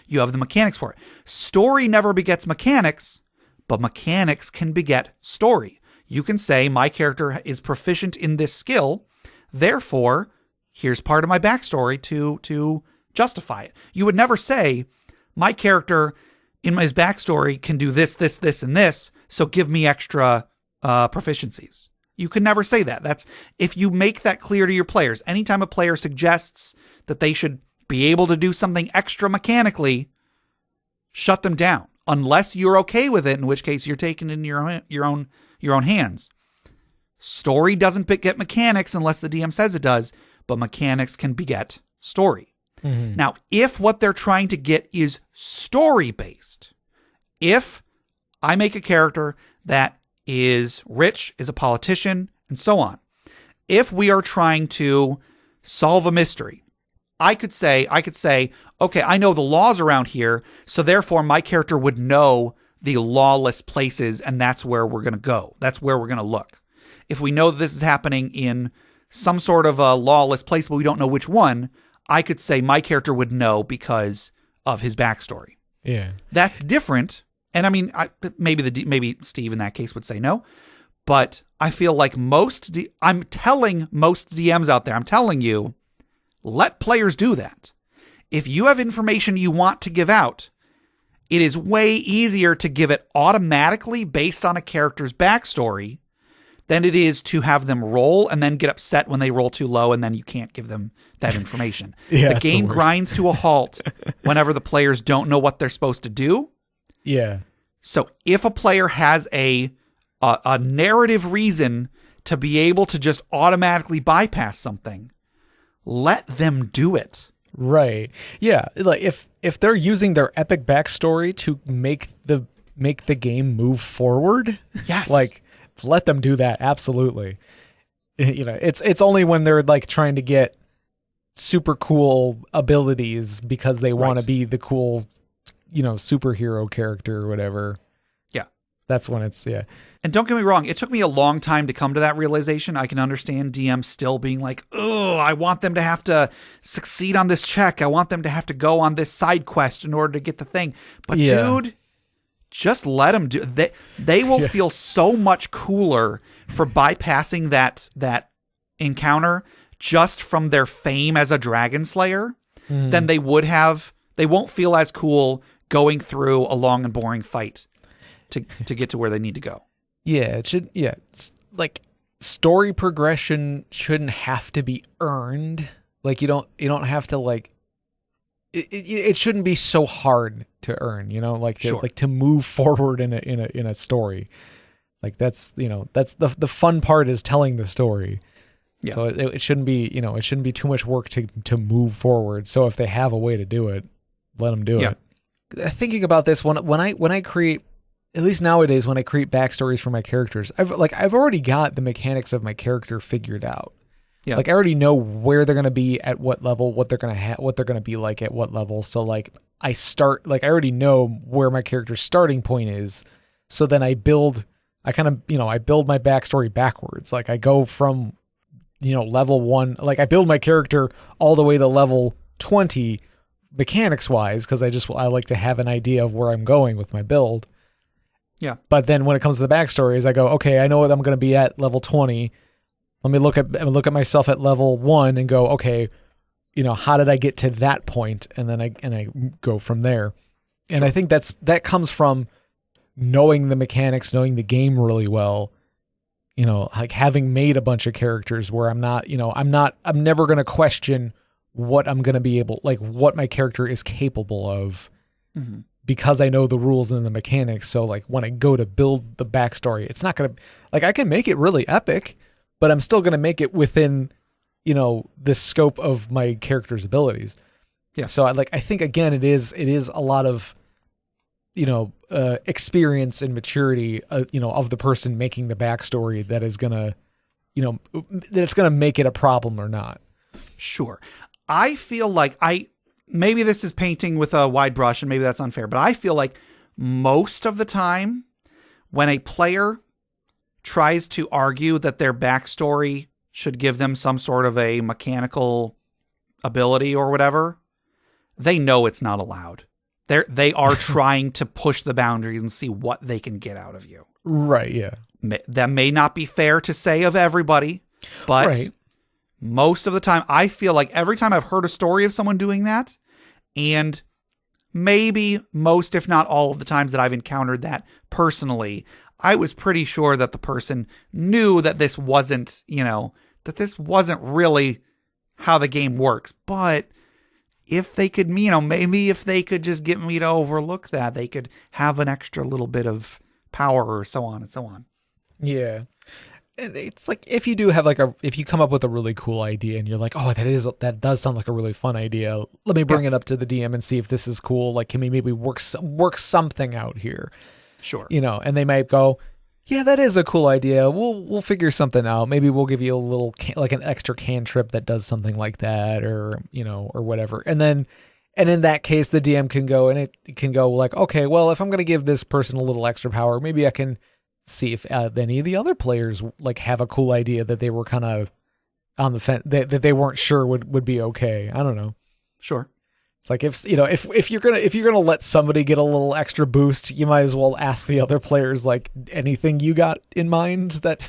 you have the mechanics for it. Story never begets mechanics, but mechanics can beget story. You can say my character is proficient in this skill, therefore here's part of my backstory to justify it. You would never say my character in his backstory can do this, this, this, and this, so give me extra proficiencies. You can never say that. That's if you make that clear to your players. Anytime a player suggests that they should be able to do something extra mechanically, shut them down. Unless you're okay with it, in which case you're taking it in your own hands. Story doesn't beget mechanics unless the DM says it does, but mechanics can beget story. Mm-hmm. Now, if what they're trying to get is story-based, if I make a character that is rich, is a politician, and so on, if we are trying to solve a mystery, I could say, okay, I know the laws around here, so therefore my character would know the lawless places, and that's where we're going to go. That's where we're going to look. If we know that this is happening in some sort of a lawless place, but we don't know which one, I could say my character would know because of his backstory. Yeah. That's different. And I mean, maybe Steve in that case would say no, but I feel like I'm telling most DMs out there, I'm telling you, let players do that. If you have information you want to give out, it is way easier to give it automatically based on a character's backstory than it is to have them roll and then get upset when they roll too low and then you can't give them that information. The game grinds to a halt whenever the players don't know what they're supposed to do. Yeah. So if a player has a narrative reason to be able to just automatically bypass something, let them do it. Right. Yeah. Like if they're using their epic backstory to make the game move forward, yes, like let them do that. Absolutely. It's only when they're like trying to get super cool abilities because they want to be the cool, superhero character or whatever. Yeah. That's when it's, yeah. And don't get me wrong, it took me a long time to come to that realization. I can understand DMs still being like, oh, I want them to have to succeed on this check. I want them to have to go on this side quest in order to get the thing. But dude, just let them do it. They will feel so much cooler for bypassing that encounter just from their fame as a dragon slayer than they would have. They won't feel as cool going through a long and boring fight to get to where they need to go. Yeah, it should. Yeah, it's like story progression shouldn't have to be earned. Like you don't have to like. It shouldn't be so hard to earn. Like to move forward in a story. Like that's the fun part is telling the story. Yeah. So it shouldn't be it shouldn't be too much work to move forward. So if they have a way to do it, let them do it. Thinking about this when I create. At least nowadays, when I create backstories for my characters, I've already got the mechanics of my character figured out. Yeah. Like I already know where they're going to be at what level, what they're going to be like at what level. So like I already know where my character's starting point is. So then I build my backstory backwards. Like I go from, level 1, like I build my character all the way to level 20 mechanics wise. Cause I like to have an idea of where I'm going with my build. Yeah. But then when it comes to the backstories, I go, okay, I know what I'm going to be at level 20. Let me look at myself at level 1 and go, okay, how did I get to that point? And then I go from there. And I think that comes from knowing the mechanics, knowing the game really well, like having made a bunch of characters where I'm never going to question what I'm going to be able, like what my character is capable of. Mm-hmm. Because I know the rules and the mechanics. So like when I go to build the backstory, it's not going to like, I can make it really epic, but I'm still going to make it within, the scope of my character's abilities. Yeah. So I think again, it is a lot of, experience and maturity, of the person making the backstory that is going to, that it's going to make it a problem or not. Sure. I feel like maybe this is painting with a wide brush and maybe that's unfair, but I feel like most of the time when a player tries to argue that their backstory should give them some sort of a mechanical ability or whatever, they know it's not allowed. They are trying to push the boundaries and see what they can get out of you. Right, yeah. That may not be fair to say of everybody, but right. Most of the time, I feel like every time I've heard a story of someone doing that, and maybe most, if not all of the times that I've encountered that personally, I was pretty sure that the person knew that this wasn't, really how the game works. But if they could, maybe if they could just get me to overlook that, they could have an extra little bit of power or so on and so on. Yeah. It's like if you do have if you come up with a really cool idea and you're like, oh, that does sound like a really fun idea. Let me bring it up to the DM and see if this is cool. Like, can we maybe work something out here? Sure. And they might go, yeah, that is a cool idea. We'll figure something out. Maybe we'll give you a little like an extra cantrip that does something like that, or or whatever. And in that case, the DM can go and it can go like, okay, well, if I'm going to give this person a little extra power, maybe I can see if any of the other players like have a cool idea that they were kind of on the fence that they weren't sure would be okay. I don't know. Sure. It's like if you're gonna let somebody get a little extra boost, you might as well ask the other players like anything you got in mind that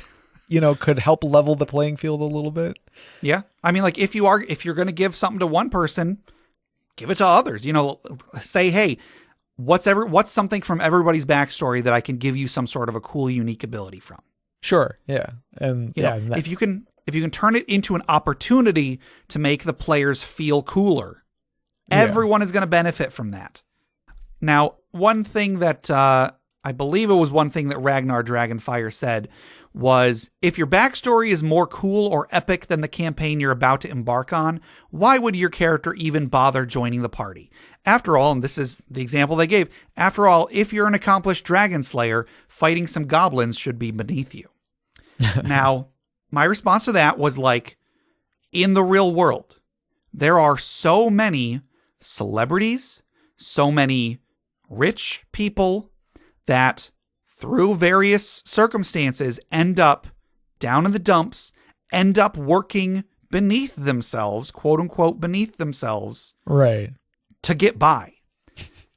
could help level the playing field a little bit. Yeah. I mean, like if you're going to give something to one person, give it to others, say, hey, what's something from everybody's backstory that I can give you some sort of a cool, unique ability from? Sure. Yeah. And if you can turn it into an opportunity to make the players feel cooler, everyone is going to benefit from that. Now, one thing that I believe it was one thing that Ragnar Dragonfire said was, if your backstory is more cool or epic than the campaign you're about to embark on, why would your character even bother joining the party? After all, and this is the example they gave, after all, if you're an accomplished dragon slayer, fighting some goblins should be beneath you. Now, my response to that was like, in the real world, there are so many celebrities, so many rich people that through various circumstances end up down in the dumps, end up working beneath themselves, quote unquote, beneath themselves. Right. To get by.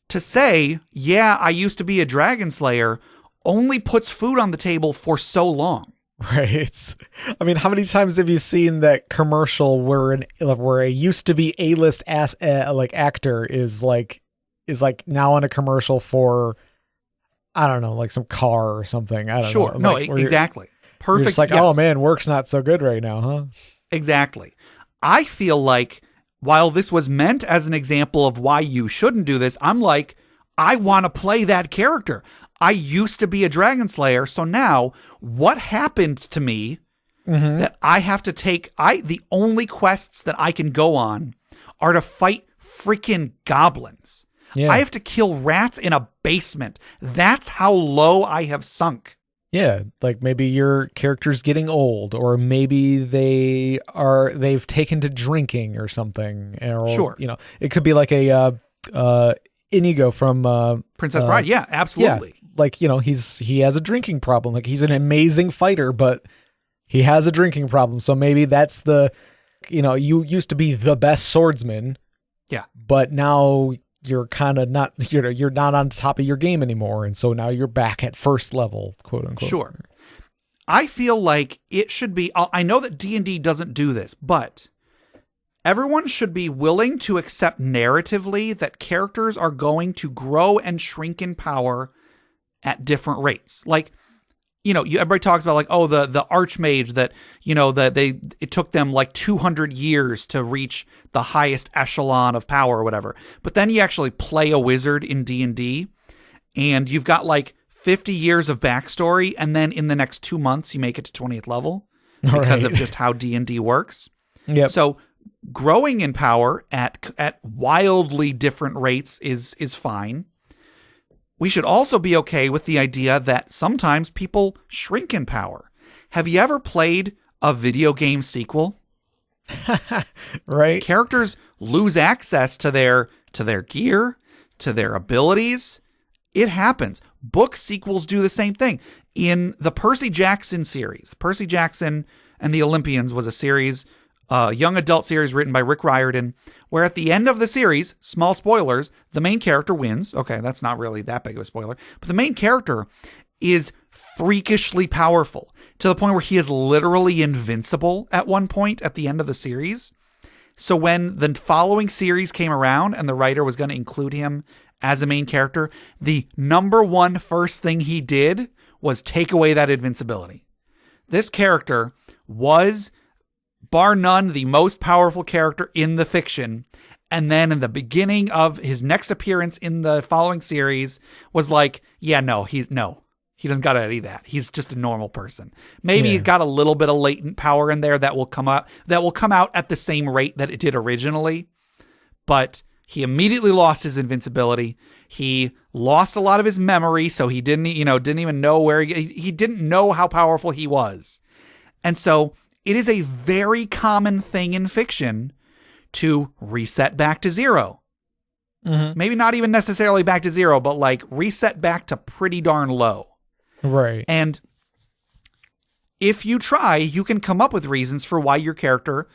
To say, yeah, I used to be a dragon slayer only puts food on the table for so long. Right. I mean, how many times have you seen that commercial where a used to be A-list actor is now in a commercial for, I don't know, like some car or something. I don't know. Sure. No, exactly. Perfect. You're just like, oh man, work's not so good right now, huh? Exactly. I feel like while this was meant as an example of why you shouldn't do this, I'm like, I want to play that character. I used to be a dragon slayer, so now what happened to me that I have to take? The only quests that I can go on are to fight freaking goblins. Yeah. I have to kill rats in a basement. That's how low I have sunk. Yeah, like maybe your character's getting old, or maybe they've taken to drinking or something. Or, sure. It could be like a Inigo from Princess Bride. Yeah, absolutely. Yeah, like, he has a drinking problem. Like, he's an amazing fighter, but he has a drinking problem. So maybe that's you used to be the best swordsman. Yeah. But now you're kind of not, you're not on top of your game anymore. And so now you're back at first level, quote unquote. Sure. I feel like it should be, I know that D&D doesn't do this, but everyone should be willing to accept narratively that characters are going to grow and shrink in power at different rates. Like, everybody talks about like, oh, the archmage that, it took them like 200 years to reach the highest echelon of power or whatever. But then you actually play a wizard in D&D and you've got like 50 years of backstory. And then in the next 2 months, you make it to 20th level because of just how D&D works. Yep. So growing in power at wildly different rates is fine. We should also be okay with the idea that sometimes people shrink in power. Have you ever played a video game sequel? Right. Characters lose access to their gear, to their abilities. It happens. Book sequels do the same thing. In the Percy Jackson series, Percy Jackson and the Olympians was a series, young adult series written by Rick Riordan, where at the end of the series, small spoilers, the main character wins. Okay, that's not really that big of a spoiler, but the main character is freakishly powerful to the point where he is literally invincible at one point at the end of the series. So when the following series came around and the writer was going to include him as a main character, the number one first thing he did was take away that invincibility. This character was, bar none, the most powerful character in the fiction. And then in the beginning of his next appearance in the following series was like, he doesn't got any of that. He's just a normal person. Maybe it got a little bit of latent power in there that will come out at the same rate that it did originally. But he immediately lost his invincibility. He lost a lot of his memory, so he didn't even know where he didn't know how powerful he was. And so it is a very common thing in fiction to reset back to zero. Mm-hmm. Maybe not even necessarily back to zero, but like reset back to pretty darn low. Right. And if you try, you can come up with reasons for why your character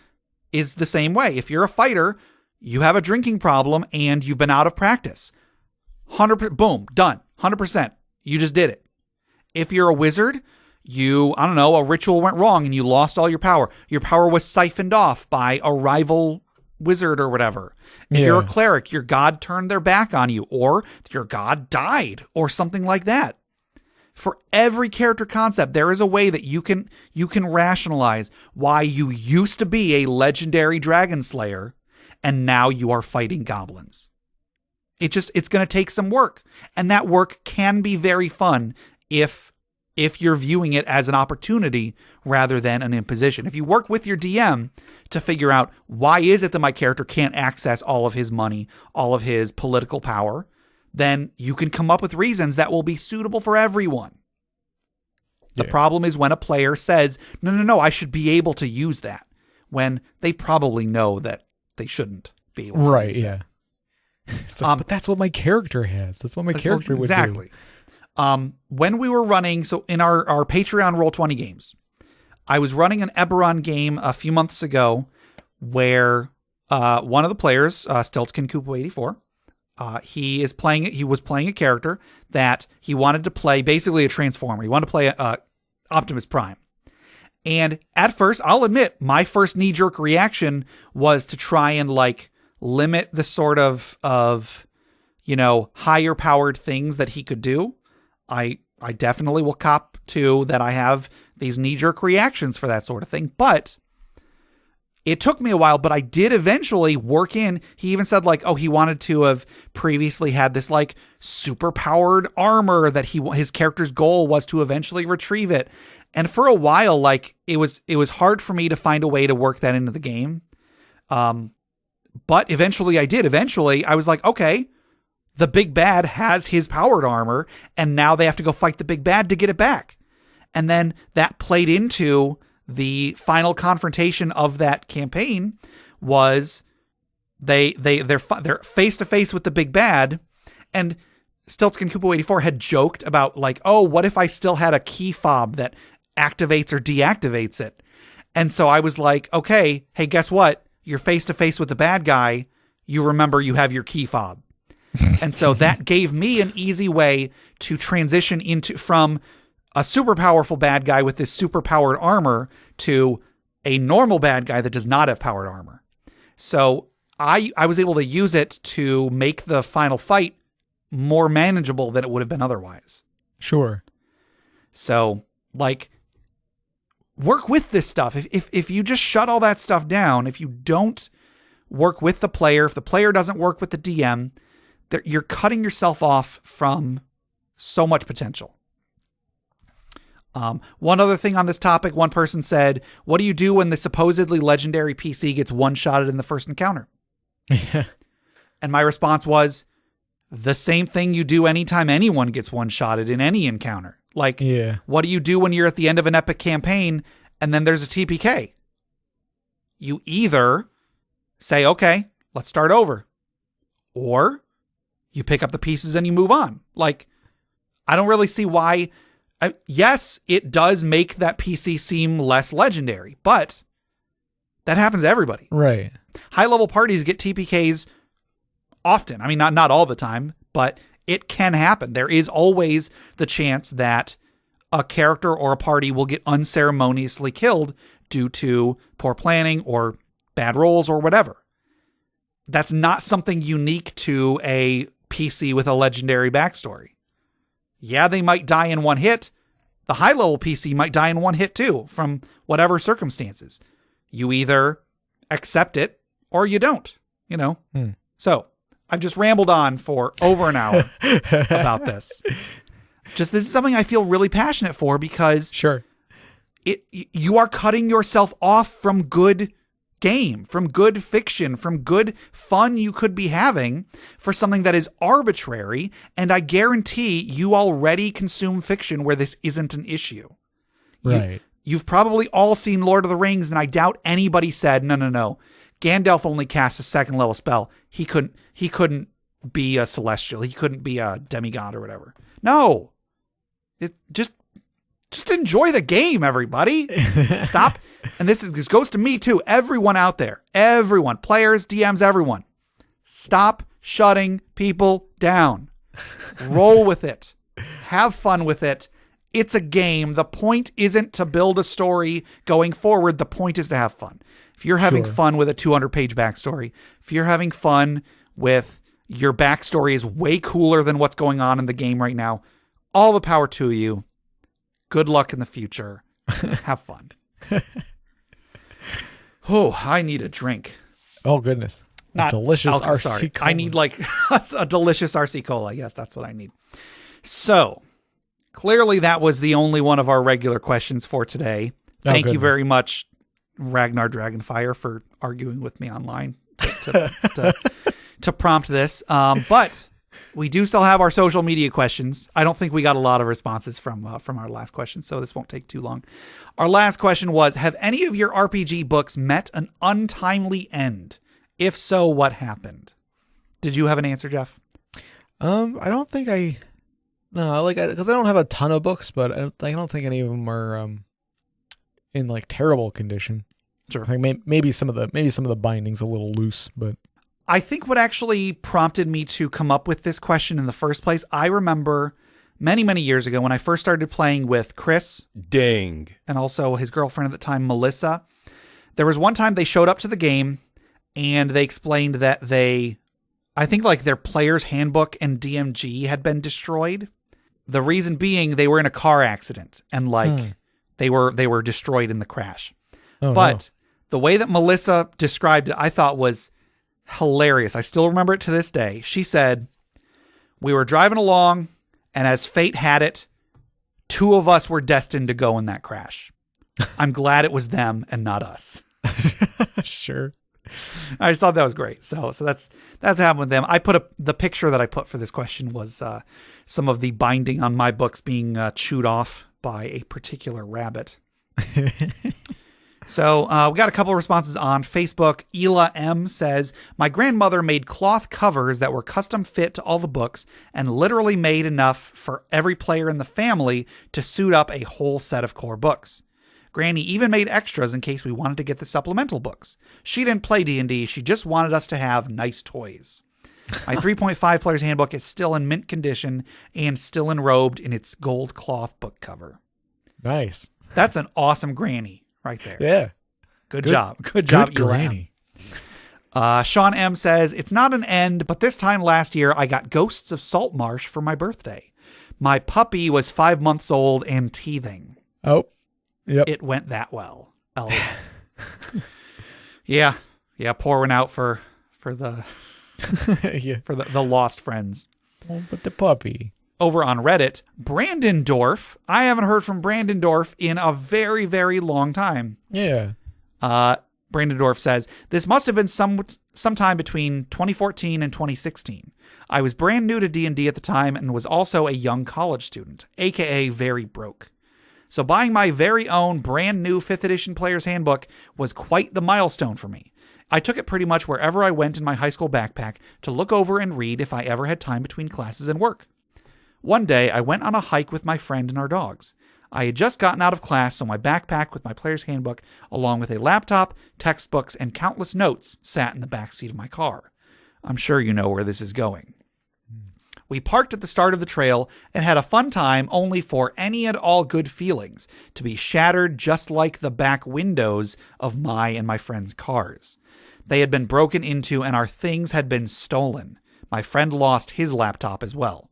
is the same way. If you're a fighter, you have a drinking problem and you've been out of practice. 100%, boom, done. 100%. You just did it. If you're a wizard, I don't know, a ritual went wrong and you lost all your power. Your power was siphoned off by a rival wizard or whatever. If you're a cleric, your god turned their back on you, or your god died, or something like that. For every character concept, there is a way that you can rationalize why you used to be a legendary dragon slayer and now you are fighting goblins. It's going to take some work, and that work can be very fun if you're viewing it as an opportunity rather than an imposition. If you work with your DM to figure out why is it that my character can't access all of his money, all of his political power, then you can come up with reasons that will be suitable for everyone. The problem is when a player says, no, I should be able to use that, when they probably know that they shouldn't be able to use that. It's like, but that's what my character has. That's what my character would do. Exactly. When we were running, so in our Patreon Roll20 games, I was running an Eberron game a few months ago where one of the players, Stiltskin Kupo 84, he was playing a character that he wanted to play basically a Transformer. He wanted to play Optimus Prime. And at first, I'll admit, my first knee-jerk reaction was to try and limit the sort of higher powered things that he could do. I definitely will cop to that I have these knee-jerk reactions for that sort of thing, but it took me a while, but I did eventually work in. He even said he wanted to have previously had this super powered armor that his character's goal was to eventually retrieve it. And for a while, it was hard for me to find a way to work that into the game. But eventually I did. Eventually I was like, okay, the big bad has his powered armor, and now they have to go fight the big bad to get it back. And then that played into the final confrontation of that campaign was they're face to face with the big bad, and Stiltskin Kupo 84 had joked about what if I still had a key fob that activates or deactivates it? And so I was like, okay, hey, guess what? You're face to face with the bad guy. You remember you have your key fob. And so that gave me an easy way to transition from a super powerful bad guy with this super powered armor to a normal bad guy that does not have powered armor. So I was able to use it to make the final fight more manageable than it would have been otherwise. Sure. So work with this stuff. If you just shut all that stuff down, if you don't work with the player, if the player doesn't work with the DM, you're cutting yourself off from so much potential. One other thing on this topic, one person said, what do you do when the supposedly legendary PC gets one-shotted in the first encounter? And my response was, the same thing you do anytime anyone gets one-shotted in any encounter. What do you do when you're at the end of an epic campaign and then there's a TPK? You either say, okay, let's start over. Or you pick up the pieces and you move on. I don't really see why. Yes, it does make that PC seem less legendary, but that happens to everybody. Right. High-level parties get TPKs often. I mean, not all the time, but it can happen. There is always the chance that a character or a party will get unceremoniously killed due to poor planning or bad rolls or whatever. That's not something unique to a PC with a legendary backstory. Yeah, they might die in one hit. The high-level PC might die in one hit too, from whatever circumstances. You either accept it or you don't, So I've just rambled on for over an hour about this. This is something I feel really passionate for because you are cutting yourself off from good game, from good fiction, from good fun you could be having for something that is arbitrary. And I guarantee you already consume fiction where this isn't an issue. Right. You've probably all seen Lord of the Rings, and I doubt anybody said, no. Gandalf only cast a second level spell. He couldn't be a celestial. He couldn't be a demigod or whatever. No. It just enjoy the game, everybody. Stop. And this goes to me too. Everyone out there, everyone, players, DMs, everyone, stop shutting people down. Roll with it. Have fun with it. It's a game. The point isn't to build a story going forward. The point is to have fun. If you're having fun with a 200-page backstory, if you're having fun with your backstory is way cooler than what's going on in the game right now, all the power to you. Good luck in the future. Have fun. Oh, I need a drink. Oh, goodness. Not delicious alcohol, RC sorry. Cola. I need like a delicious RC Cola. Yes, that's what I need. So, clearly that was the only one of our regular questions for today. Thank you very much, Ragnar Dragonfire, for arguing with me online to prompt this. But we do still have our social media questions. I don't think we got a lot of responses from our last question, so this won't take too long. Our last question was, have any of your RPG books met an untimely end? If so, what happened? Did you have an answer, Jeff? I don't think because I don't have a ton of books, but I don't think any of them are in like terrible condition. Sure. I think maybe some of the binding's a little loose, but I think what actually prompted me to come up with this question in the first place, I remember many, many years ago when I first started playing with Chris. Dang. And also his girlfriend at the time, Melissa. There was one time they showed up to the game and they explained that I think like their player's handbook and DMG had been destroyed. The reason being they were in a car accident and like they were destroyed in the crash. But the way that Melissa described it, I thought was hilarious. I still remember it to this day. She said, we were driving along, and as fate had it, 2 of us were destined to go in that crash. I'm glad it was them and not us. Sure. I just thought that was great. So that's happened with them. I put the picture that I put for this question was some of the binding on my books being chewed off by a particular rabbit. So we got a couple of responses on Facebook. Ela M says, my grandmother made cloth covers that were custom fit to all the books and literally made enough for every player in the family to suit up a whole set of core books. Granny even made extras in case we wanted to get the supplemental books. She didn't play D&D. She just wanted us to have nice toys. My 3.5 Player's Handbook is still in mint condition and still enrobed in its gold cloth book cover. Nice. That's an awesome granny. Right there. Yeah. Good job. Good job, Granny. Sean M says, it's not an end, but this time last year, I got Ghosts of Saltmarsh for my birthday. My puppy was 5 months old and teething. Oh, yep. It went that well. Yeah. Pouring out for the for the lost friends. Oh, but the puppy. Over on Reddit, Brandondorf. I haven't heard from Brandondorf in a very, very long time. Yeah. Brandondorf says, this must have been sometime between 2014 and 2016. I was brand new to D&D at the time and was also a young college student, aka very broke. So buying my very own brand new 5th edition Player's Handbook was quite the milestone for me. I took it pretty much wherever I went in my high school backpack to look over and read if I ever had time between classes and work. One day, I went on a hike with my friend and our dogs. I had just gotten out of class, so my backpack with my Player's Handbook, along with a laptop, textbooks, and countless notes, sat in the backseat of my car. I'm sure you know where this is going. We parked at the start of the trail and had a fun time, only for any and all good feelings to be shattered just like the back windows of my and my friend's cars. They had been broken into and our things had been stolen. My friend lost his laptop as well.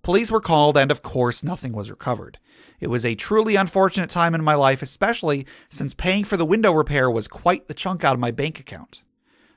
Police were called, and of course, nothing was recovered. It was a truly unfortunate time in my life, especially since paying for the window repair was quite the chunk out of my bank account.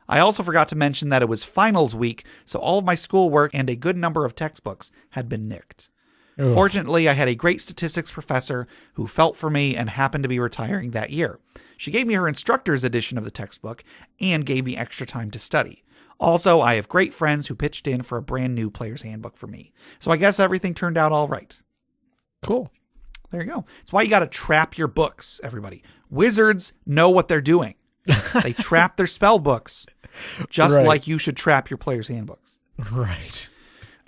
I also forgot to mention that it was finals week, so all of my schoolwork and a good number of textbooks had been nicked. Ugh. Fortunately, I had a great statistics professor who felt for me and happened to be retiring that year. She gave me her instructor's edition of the textbook and gave me extra time to study. Also, I have great friends who pitched in for a brand new Player's Handbook for me. So I guess everything turned out all right. Cool. There you go. It's why you got to trap your books, everybody. Wizards know what they're doing. They trap their spell books, just like you should trap your Player's Handbooks. Right.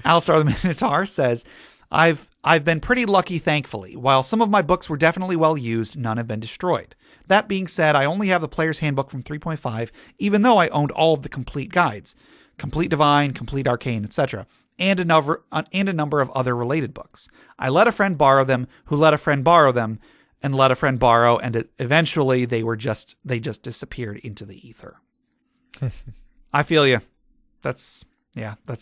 Alistar the Minotaur says, I've been pretty lucky, thankfully. While some of my books were definitely well used, none have been destroyed. That being said, I only have the Player's Handbook from 3.5, even though I owned all of the complete guides. Complete Divine, Complete Arcane, etc., and a number of other related books. I let a friend borrow them, who let a friend borrow them, and let a friend borrow, and eventually they just disappeared into the ether. I feel you. That's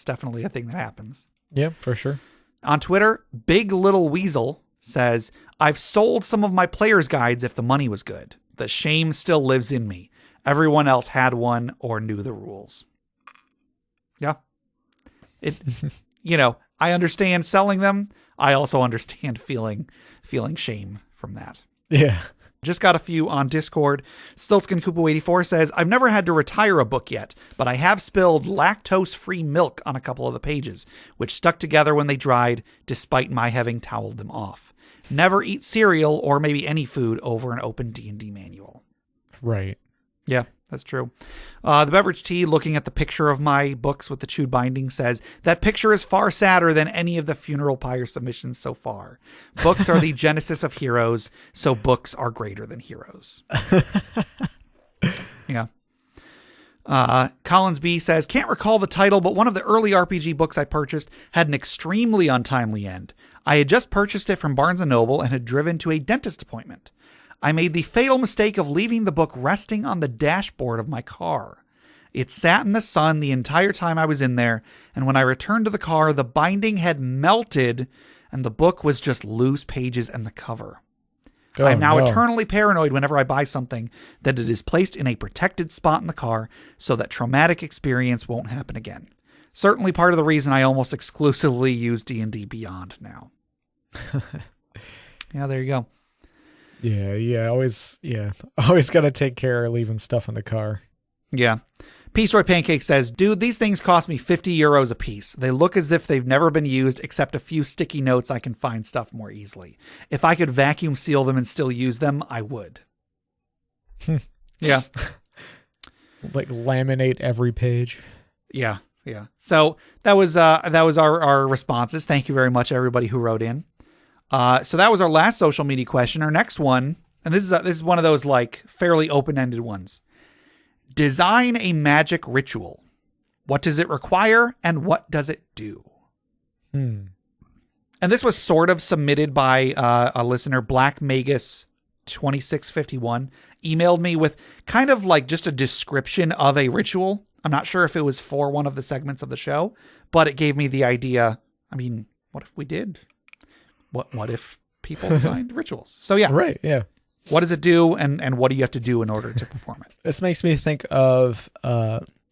definitely a thing that happens. Yeah, for sure. On Twitter, Big Little Weasel says, I've sold some of my player's guides if the money was good. The shame still lives in me. Everyone else had one or knew the rules. Yeah. I understand selling them. I also understand feeling shame from that. Yeah. Just got a few on Discord. Stiltskin84 says, I've never had to retire a book yet, but I have spilled lactose-free milk on a couple of the pages, which stuck together when they dried, despite my having toweled them off. Never eat cereal or maybe any food over an open D&D manual. Right. Yeah, that's true. The Beverage Tea, looking at the picture of my books with the chewed binding, says, that picture is far sadder than any of the Funeral Pyre submissions so far. Books are the genesis of heroes, so books are greater than heroes. Yeah. Collins B says, can't recall the title, but one of the early RPG books I purchased had an extremely untimely end. I had just purchased it from Barnes & Noble and had driven to a dentist appointment. I made the fatal mistake of leaving the book resting on the dashboard of my car. It sat in the sun the entire time I was in there, and when I returned to the car, the binding had melted, and the book was just loose pages and the cover. I am now eternally paranoid whenever I buy something that it is placed in a protected spot in the car so that traumatic experience won't happen again. Certainly part of the reason I almost exclusively use D&D Beyond now. Yeah, there you go. Yeah. Always got to take care of leaving stuff in the car. Yeah. Peace Roy Pancake says, dude, these things cost me 50 euros a piece. They look as if they've never been used except a few sticky notes. I can find stuff more easily. If I could vacuum seal them and still use them, I would. Yeah. Like laminate every page. Yeah. So that was our responses. Thank you very much, everybody who wrote in. So that was our last social media question. Our next one, and this is one of those like fairly open-ended ones. Design a magic ritual. What does it require and what does it do? And this was sort of submitted by a listener, Black Magus 2651, emailed me with kind of like just a description of a ritual. I'm not sure if it was for one of the segments of the show, but it gave me the idea. I mean, what if we did? What if people designed rituals? So yeah. Right, yeah. What does it do and what do you have to do in order to perform it? This makes me think of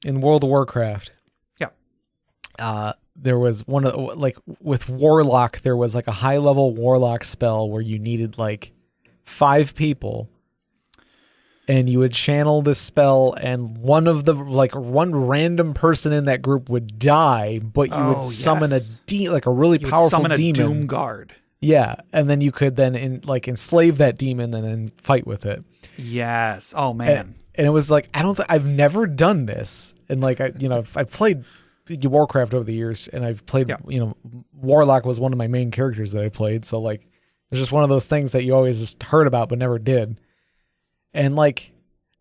in World of Warcraft. Yeah. There was one of like with Warlock, there was like a high level Warlock spell where you needed like 5 people. And you would channel this spell, and one random person in that group would die, but you would summon a really powerful summon a demon. Doom Guard. Yeah, and then you could then enslave that demon and then fight with it. Yes. Oh man. And it was like I've never done this, and like I've played Warcraft over the years, and I've played Warlock was one of my main characters that I played, so like it's just one of those things that you always just heard about but never did. And like,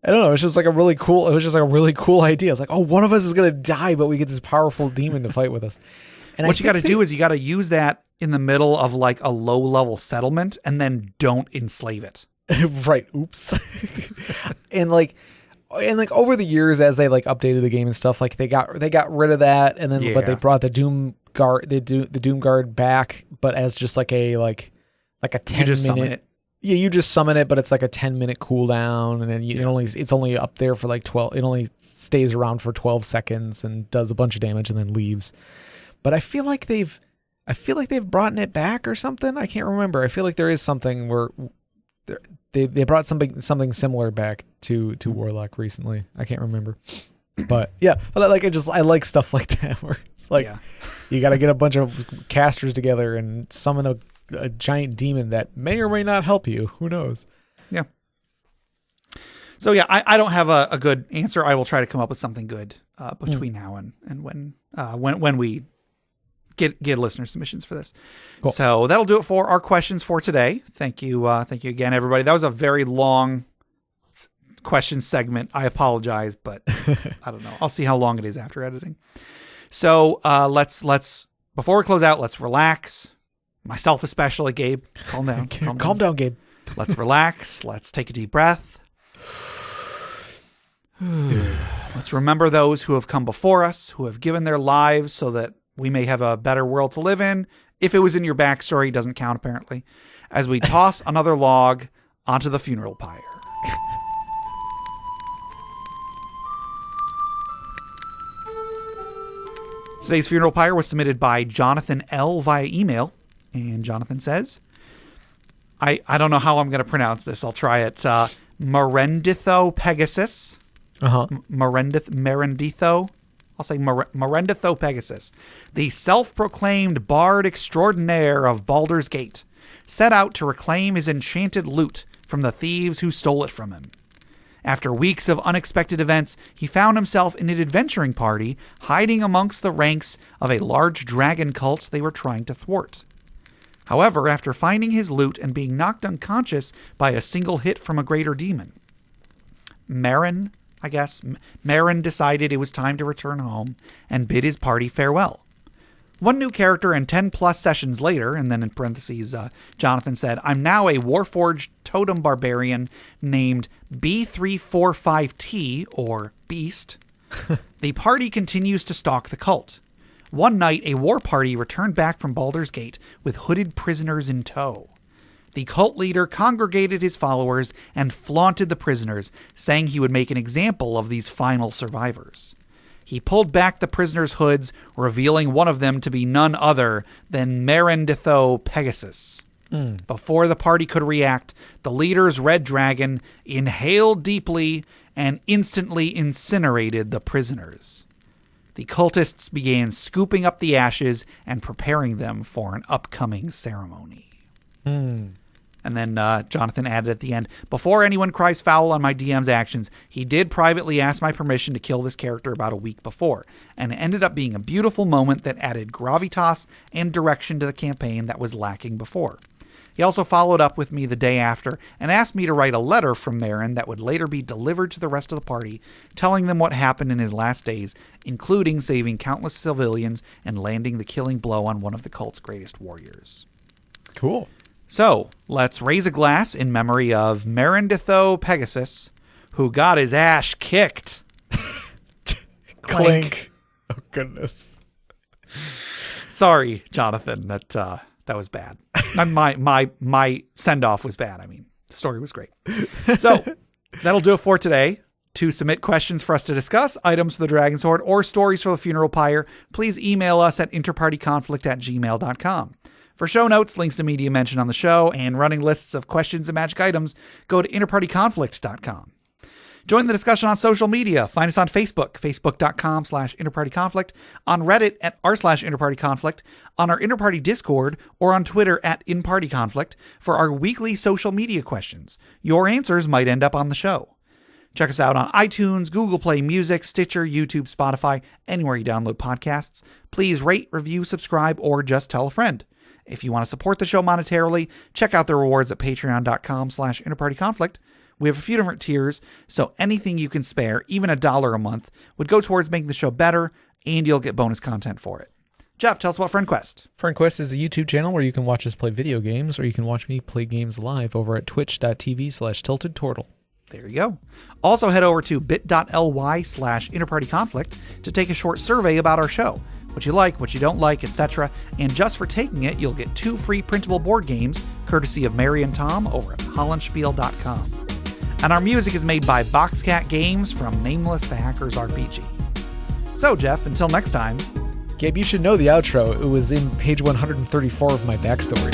I don't know, it was just like a really cool idea. It's like, oh, one of us is going to die, but we get this powerful demon to fight with us. And what you got to do is you got to use that in the middle of like a low level settlement and then don't enslave it. Right. Oops. and like over the years, as they like updated the game and stuff, like they got rid of that. And then, but they brought the Doom Guard, the Doom Guard back, but as just like a 10-minute. Yeah, you just summon it, but it's like a 10-minute cooldown, and then it's only up there for like 12. It only stays around for 12 seconds and does a bunch of damage and then leaves. But I feel like they've brought it back or something. I can't remember. I feel like there is something where they brought something similar back to Warlock recently. I can't remember. But yeah, I like stuff like that where it's like you got to get a bunch of casters together and summon a giant demon that may or may not help you. Who knows? Yeah. So yeah, I don't have a good answer. I will try to come up with something good between now and when we get listener submissions for this. Cool. So that'll do it for our questions for today. Thank you again, everybody. That was a very long question segment. I apologize, but I don't know. I'll see how long it is after editing. So let's before we close out, let's relax. Myself especially, Gabe. Calm down. Calm down, Gabe. Let's relax. Let's take a deep breath. Let's remember those who have come before us, who have given their lives so that we may have a better world to live in. If it was in your backstory, it doesn't count apparently. As we toss another log onto the funeral pyre. Today's funeral pyre was submitted by Jonathan L. via email. And Jonathan says, I don't know how I'm going to pronounce this. I'll try it. Merenditho Pegasus. Merenditho. I'll say Merenditho Pegasus. The self-proclaimed bard extraordinaire of Baldur's Gate set out to reclaim his enchanted loot from the thieves who stole it from him. After weeks of unexpected events, he found himself in an adventuring party hiding amongst the ranks of a large dragon cult they were trying to thwart. However, after finding his loot and being knocked unconscious by a single hit from a greater demon, Marin decided it was time to return home and bid his party farewell. One new character and 10 plus sessions later, and then in parentheses, Jonathan said, I'm now a Warforged totem barbarian named B345T, or Beast. The party continues to stalk the cult. One night, a war party returned back from Baldur's Gate with hooded prisoners in tow. The cult leader congregated his followers and flaunted the prisoners, saying he would make an example of these final survivors. He pulled back the prisoners' hoods, revealing one of them to be none other than Merenditho Pegasus. Before the party could react, the leader's red dragon inhaled deeply and instantly incinerated the prisoners. The cultists began scooping up the ashes and preparing them for an upcoming ceremony. And then Jonathan added at the end, before anyone cries foul on my DM's actions, he did privately ask my permission to kill this character about a week before, and it ended up being a beautiful moment that added gravitas and direction to the campaign that was lacking before. He also followed up with me the day after and asked me to write a letter from Marin that would later be delivered to the rest of the party, telling them what happened in his last days, including saving countless civilians and landing the killing blow on one of the cult's greatest warriors. Cool. So, let's raise a glass in memory of Merenditho Pegasus, who got his ass kicked. Clink. Oh, goodness. Sorry, Jonathan, that was bad. My send-off was bad. I mean, the story was great. So, that'll do it for today. To submit questions for us to discuss, items for the Dragon Sword, or stories for the funeral pyre, please email us at interpartyconflict@gmail.com. For show notes, links to media mentioned on the show, and running lists of questions and magic items, go to interpartyconflict.com. Join the discussion on social media. Find us on Facebook, facebook.com/interpartyconflict, on Reddit at r/interpartyconflict, on our Interparty Discord, or on Twitter at InPartyConflict for our weekly social media questions. Your answers might end up on the show. Check us out on iTunes, Google Play Music, Stitcher, YouTube, Spotify, anywhere you download podcasts. Please rate, review, subscribe, or just tell a friend. If you want to support the show monetarily, check out the rewards at patreon.com/interpartyconflict. We have a few different tiers, so anything you can spare, even $1 a month, would go towards making the show better, and you'll get bonus content for it. Jeff, tell us about FriendQuest. FriendQuest is a YouTube channel where you can watch us play video games, or you can watch me play games live over at twitch.tv/tiltedturtle. There you go. Also head over to bit.ly/interpartyconflict to take a short survey about our show. What you like, what you don't like, etc. And just for taking it, you'll get 2 free printable board games, courtesy of Mary and Tom over at hollandspiel.com. And our music is made by Boxcat Games, from Nameless to Hackers RPG. So, Jeff, until next time. Gabe, you should know the outro. It was in page 134 of my backstory.